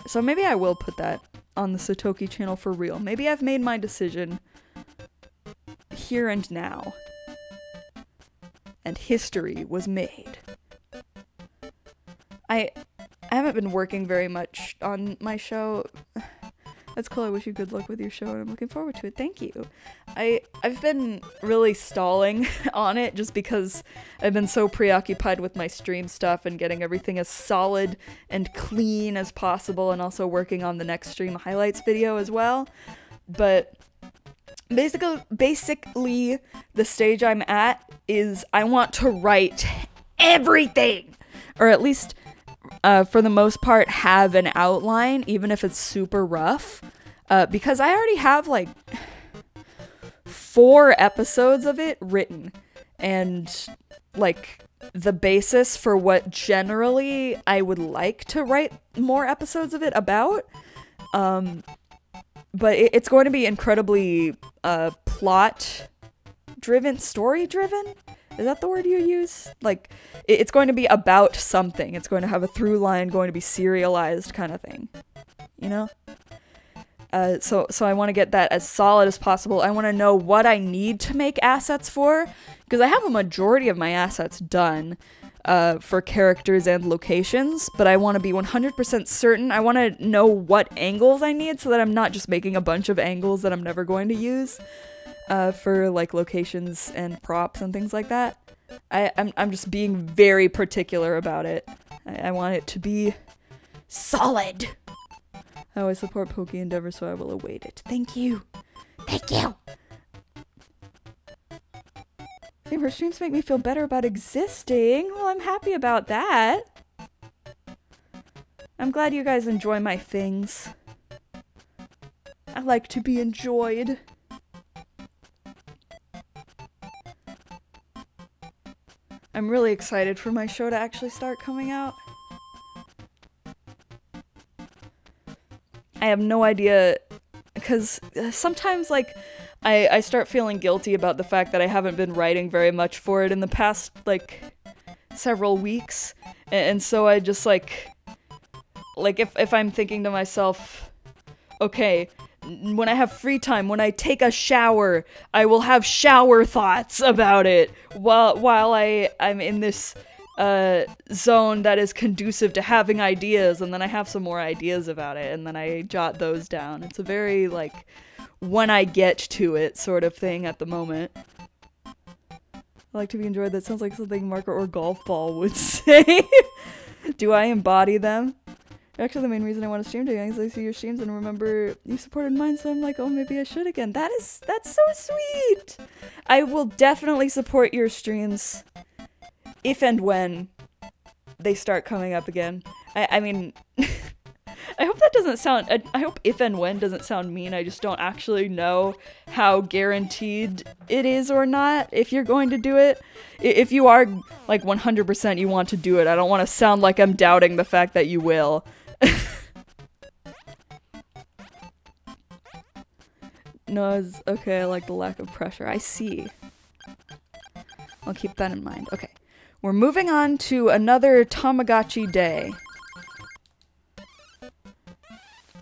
So maybe I will put that on the Satoki channel for real. Maybe I've made my decision here and now. And history was made. I haven't been working very much on my show. That's cool. I wish you good luck with your show, and I'm looking forward to it. Thank you. I've been really stalling on it just because I've been so preoccupied with my stream stuff and getting everything as solid and clean as possible, and also working on the next stream highlights video as well. But basically the stage I'm at is I want to write everything, or at least for the most part have an outline, even if it's super rough, because I already have like 4 episodes of it written, and like the basis for what generally I would like to write more episodes of it about. But it's going to be incredibly plot-driven, story-driven? Is that the word you use? Like, it's going to be about something. It's going to have a through line, going to be serialized kind of thing. You know? So I want to get that as solid as possible. I want to know what I need to make assets for, because I have a majority of my assets done for characters and locations, but I want to be 100% certain. I want to know what angles I need so that I'm not just making a bunch of angles that I'm never going to use for like locations and props and things like that. I'm just being very particular about it. I want it to be solid. I always support Poke Endeavor, so I will await it. Thank you. Thank you. I Hey, her streams make me feel better about existing. Well, I'm happy about that. I'm glad you guys enjoy my things. I like to be enjoyed. I'm really excited for my show to actually start coming out. I have no idea, because sometimes, like, I start feeling guilty about the fact that I haven't been writing very much for it in the past, like, several weeks. And so I just, like, if I'm thinking to myself, okay, when I have free time, when I take a shower, I will have shower thoughts about it while I'm in this zone that is conducive to having ideas, and then I have some more ideas about it, and then I jot those down. It's a very, like, when I get to it sort of thing at the moment. I like to be enjoyed. That sounds like something Marco or Golf Ball would say. Do I embody them? Actually, the main reason I want to stream today is I see your streams and remember you supported mine, so I'm like, oh, maybe I should again. That's so sweet! I will definitely support your streams if and when they start coming up again. I mean, I hope that doesn't sound, I hope if and when doesn't sound mean. I just don't actually know how guaranteed it is or not if you're going to do it. If you are, like, 100% you want to do it, I don't want to sound like I'm doubting the fact that you will. No, it's okay, I like the lack of pressure. I see. I'll keep that in mind. Okay. We're moving on to another Tamagotchi day.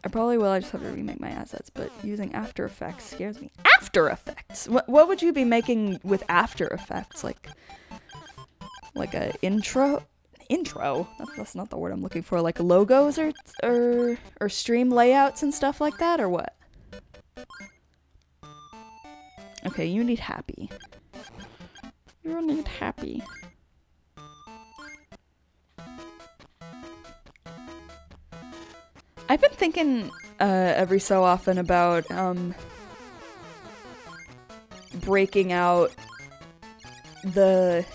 I probably will, I just have to remake my assets, but using After Effects scares me. After Effects? What would you be making with After Effects? Like a intro? Intro? That's not the word I'm looking for. Like logos or stream layouts and stuff like that, or what? Okay, you need happy. You need happy. I've been thinking every so often about breaking out the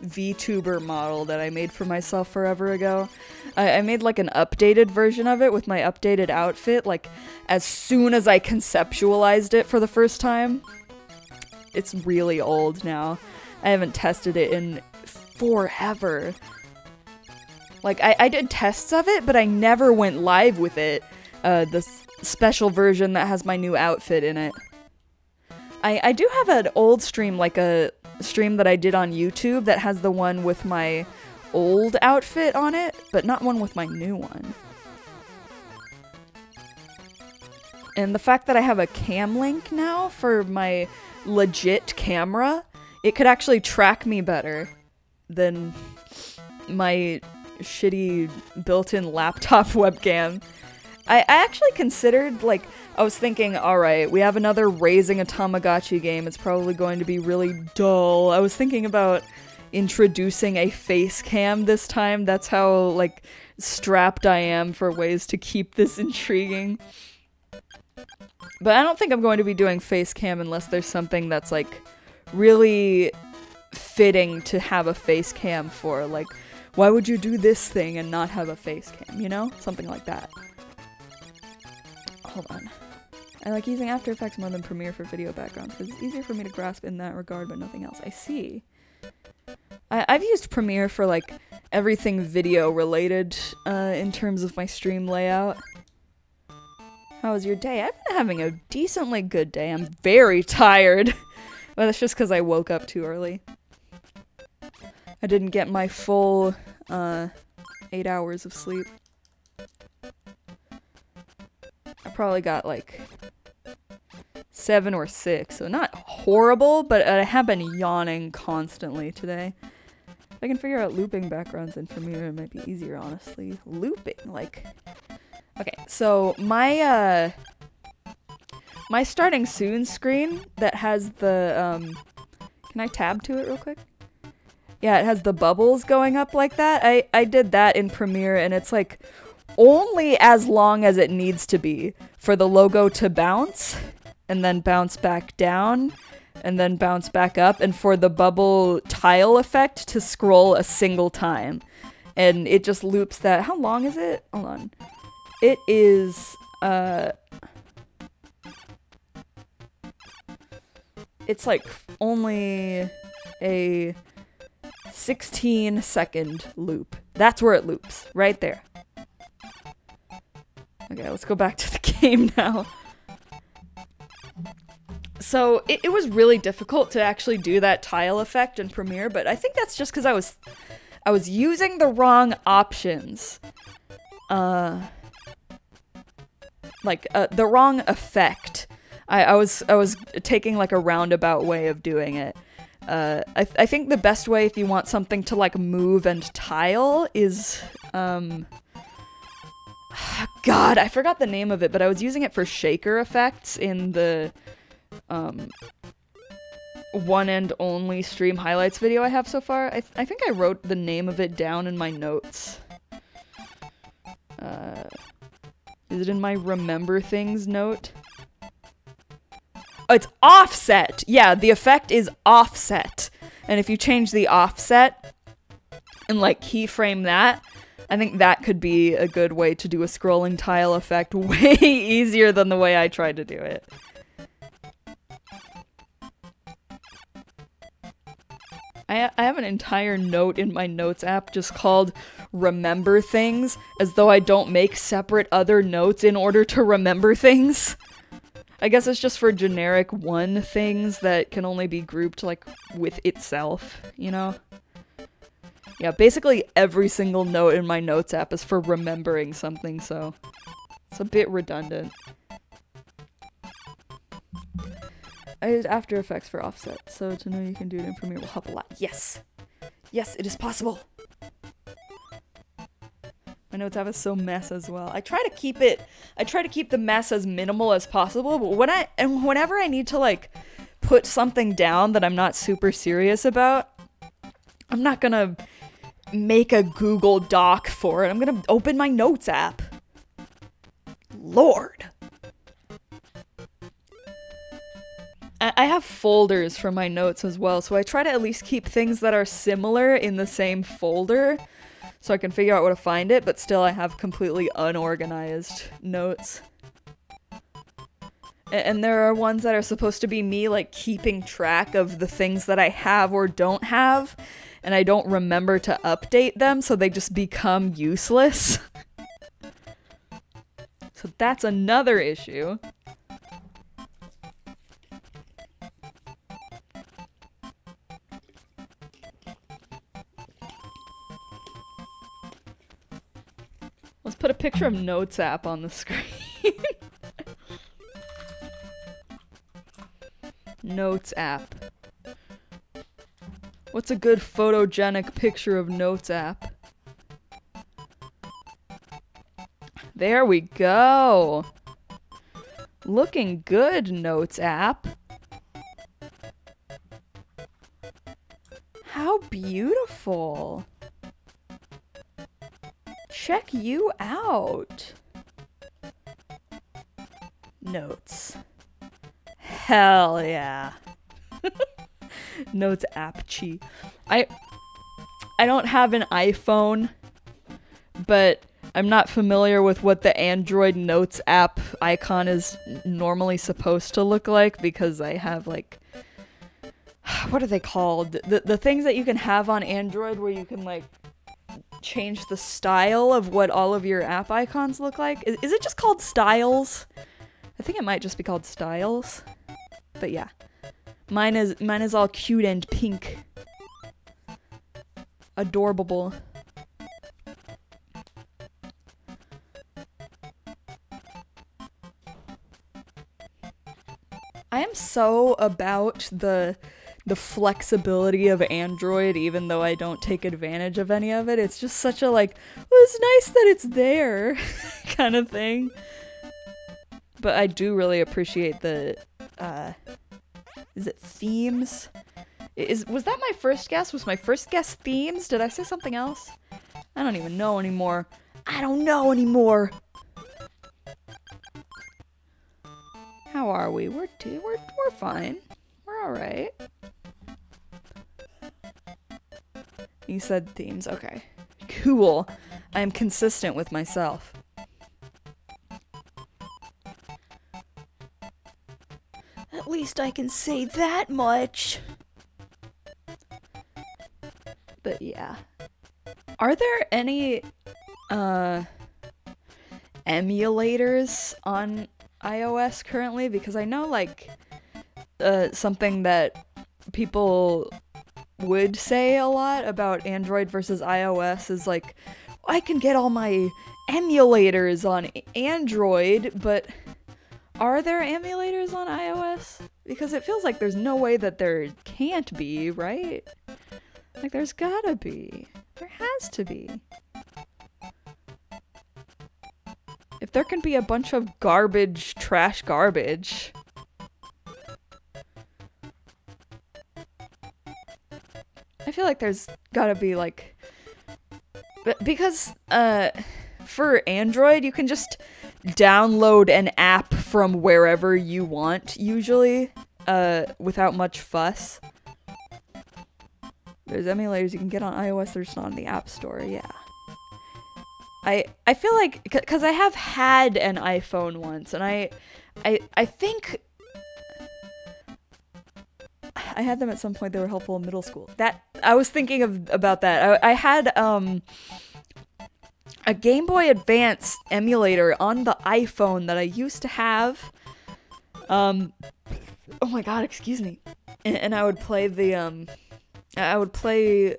VTuber model that I made for myself forever ago. I made like an updated version of it with my updated outfit, like as soon as I conceptualized it for the first time. It's really old now. I haven't tested it in forever. Like, I did tests of it, but I never went live with it. The special version that has my new outfit in it. I do have an old stream, like a stream that I did on YouTube that has the one with my old outfit on it, but not one with my new one. And the fact that I have a cam link now for my legit camera, it could actually track me better than my shitty built-in laptop webcam. I actually considered, like, I was thinking, alright, we have another Raising a Tamagotchi game, it's probably going to be really dull. I was thinking about introducing a face cam this time. That's how, like, strapped I am for ways to keep this intriguing. But I don't think I'm going to be doing face cam unless there's something that's, like, really fitting to have a face cam for. Like, why would you do this thing and not have a face cam, you know? Something like that. Hold on. I like using After Effects more than Premiere for video backgrounds because it's easier for me to grasp in that regard, but nothing else. I see. I've used Premiere for, like, everything video related in terms of my stream layout. How was your day? I've been having a decently good day. I'm very tired. But that's just because I woke up too early. I didn't get my full 8 hours of sleep. I probably got like 7 or 6, so not horrible, but I have been yawning constantly today. If I can figure out looping backgrounds in Premiere, it might be easier, honestly. Looping, like... Okay, so my my starting soon screen that has the can I tab to it real quick? Yeah, it has the bubbles going up like that. I did that in Premiere, and it's like only as long as it needs to be for the logo to bounce and then bounce back down and then bounce back up, and for the bubble tile effect to scroll a single time. And it just loops that. How long is it? Hold on. It is, it's like only a 16-second loop. That's where it loops. Right there. Okay, let's go back to the game now. So, it was really difficult to actually do that tile effect in Premiere, but I think that's just because I was using the wrong options. The wrong effect. I was taking like a roundabout way of doing it. I think the best way if you want something to like move and tile is, God, I forgot the name of it, but I was using it for shaker effects in the, one and only stream highlights video I have so far. I think I wrote the name of it down in my notes. Is it in my remember things note? Oh, it's offset! Yeah, the effect is offset. And if you change the offset and like keyframe that, I think that could be a good way to do a scrolling tile effect way easier than the way I tried to do it. I have an entire note in my notes app just called remember things, as though I don't make separate other notes in order to remember things. I guess it's just for generic one things that can only be grouped like with itself, you know? Yeah, basically every single note in my notes app is for remembering something, so it's a bit redundant. I used After Effects for offset, so to know you can do it in Premiere will help a lot. Yes! Yes, it is possible! My notes app is so mess as well. I try to keep the mess as minimal as possible, but whenever I need to like put something down that I'm not super serious about, I'm not gonna make a Google Doc for it. I'm gonna open my notes app. Lord! I have folders for my notes as well, so I try to at least keep things that are similar in the same folder so I can figure out where to find it, but still I have completely unorganized notes. And there are ones that are supposed to be me, like, keeping track of the things that I have or don't have, and I don't remember to update them, so they just become useless. So that's another issue. Let's put a picture of Notes app on the screen. Notes app. What's a good photogenic picture of Notes app? There we go. Looking good, Notes app. How beautiful. Check you out. Notes. Hell yeah. Notes app-chi. I don't have an iPhone, but I'm not familiar with what the Android Notes app icon is normally supposed to look like because I have like, what are they called? The things that you can have on Android where you can like change the style of what all of your app icons look like. Is it just called styles? I think it might just be called styles. But yeah. Mine is all cute and pink. Adorable. I am so about the flexibility of Android, even though I don't take advantage of any of it. It's just such a like, well, it's nice that it's there kind of thing. But I do really appreciate the, is it themes? Was that my first guess? Was my first guess themes? Did I say something else? I don't even know anymore. I don't know anymore. How are we? We're fine. We're Alright. You said themes. Okay. Cool. I am consistent with myself. At least I can say that much. But yeah. Are there any emulators on iOS currently? Because I know like something that people would say a lot about Android versus iOS is like, I can get all my emulators on Android, but are there emulators on iOS? Because it feels like there's no way that there can't be, right? Like there's gotta be. There has to be. If there can be a bunch of garbage, trash garbage. I feel like there's gotta be like, because for Android you can just download an app from wherever you want usually, without much fuss. There's emulators you can get on iOS, they're just not in the App Store, yeah. I feel like, because I have had an iPhone once, and I think I had them at some point. They were helpful in middle school. That I was thinking about that. I had a Game Boy Advance emulator on the iPhone that I used to have. Oh my god, excuse me. And I would play the I would play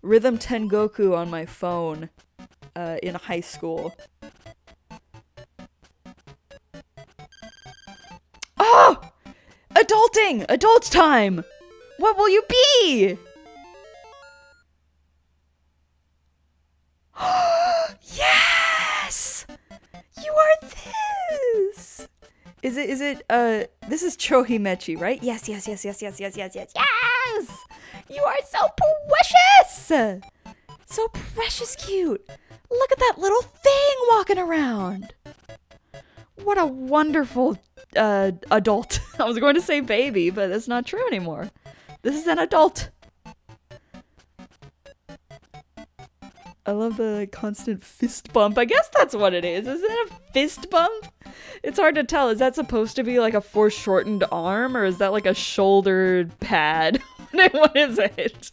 Rhythm Tengoku on my phone in high school. Oh! Adulting! Adult time! What will you be? Yes! You are this! Is it, this is Chohimechi, right? Yes! You are so precious! So precious cute! Look at that little thing walking around! What a wonderful adult. I was going to say baby, but that's not true anymore. This is an adult. I love the constant fist bump. I guess that's what it is. Is it a fist bump? It's hard to tell. Is that supposed to be like a foreshortened arm, or is that like a shoulder pad? What is it?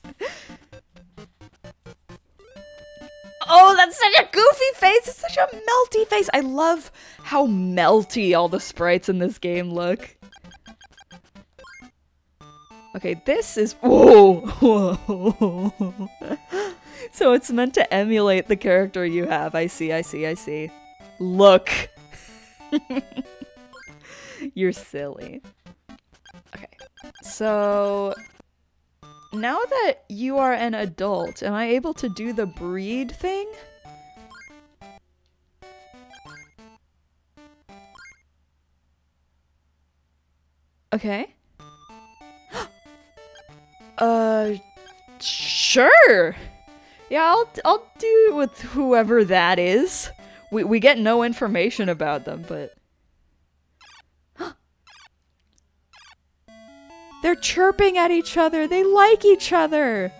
Oh, that's such a goofy face! It's such a melty face! I love how melty all the sprites in this game look. Okay, this is- whoa! Whoa. So it's meant to emulate the character you have. I see. Look! You're silly. Okay, so now that you are an adult, am I able to do the breed thing? Okay. Sure! Yeah, I'll do it with whoever that is. We get no information about them, but... They're chirping at each other! They like each other!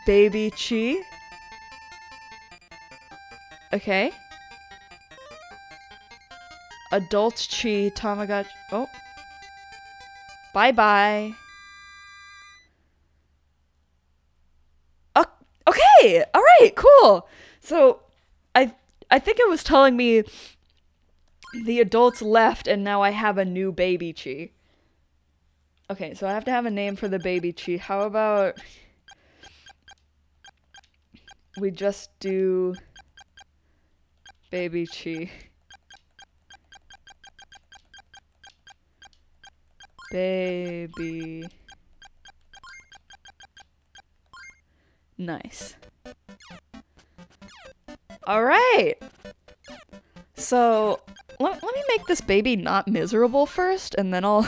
Baby Chi? Okay. Adult Chi, Tamagotchi. Oh. Bye-bye. Okay! Alright, cool! So, I think it was telling me the adults left and now I have a new baby Chi. Okay, so I have to have a name for the baby Chi. How about we just do baby Chi? Baby. Nice. Alright! So, let me make this baby not miserable first, and then I'll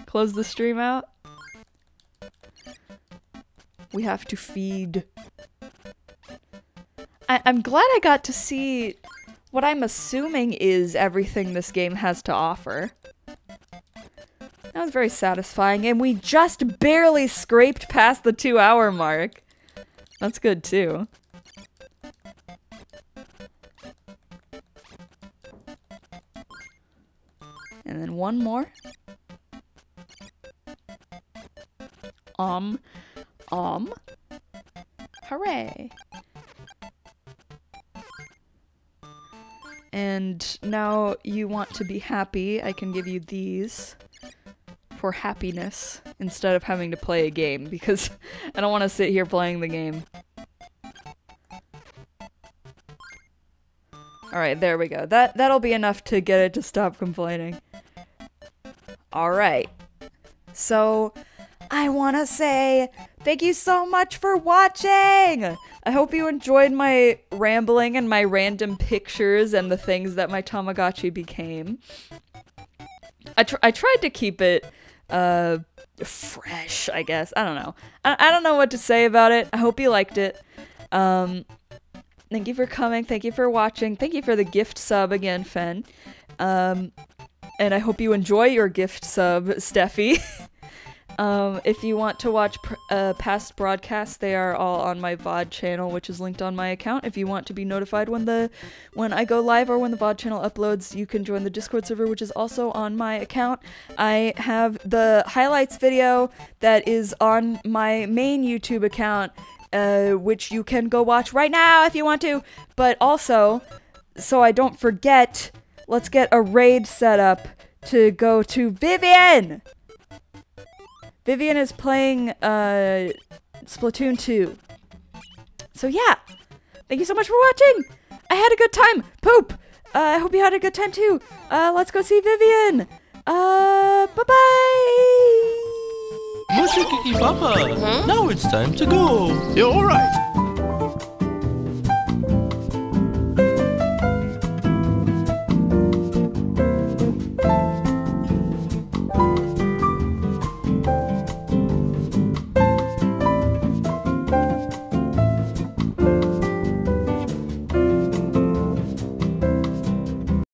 close the stream out. We have to feed. I'm glad I got to see what I'm assuming is everything this game has to offer. That was very satisfying, and we just barely scraped past the 2-hour mark. That's good too. And then one more. Hooray. And now you want to be happy, I can give you these for happiness instead of having to play a game, because I don't want to sit here playing the game. Alright, there we go. That'll be enough to get it to stop complaining. Alright. So, I want to say thank you so much for watching! I hope you enjoyed my rambling and my random pictures and the things that my Tamagotchi became. I tried to keep it, fresh, I guess. I don't know. I don't know what to say about it. I hope you liked it. Thank you for coming. Thank you for watching. Thank you for the gift sub again, Fen. And I hope you enjoy your gift sub, Steffi. If you want to watch past broadcasts, they are all on my VOD channel, which is linked on my account. If you want to be notified when I go live or when the VOD channel uploads, you can join the Discord server, which is also on my account. I have the highlights video that is on my main YouTube account, which you can go watch right now if you want to. But also, so I don't forget, let's get a raid set up to go to Vivian! Vivian is playing Splatoon 2. So yeah, thank you so much for watching! I had a good time! Poop! I hope you had a good time too! Let's go see Vivian! Bye-bye! Mushikiki Papa, now it's time to go. You're alright.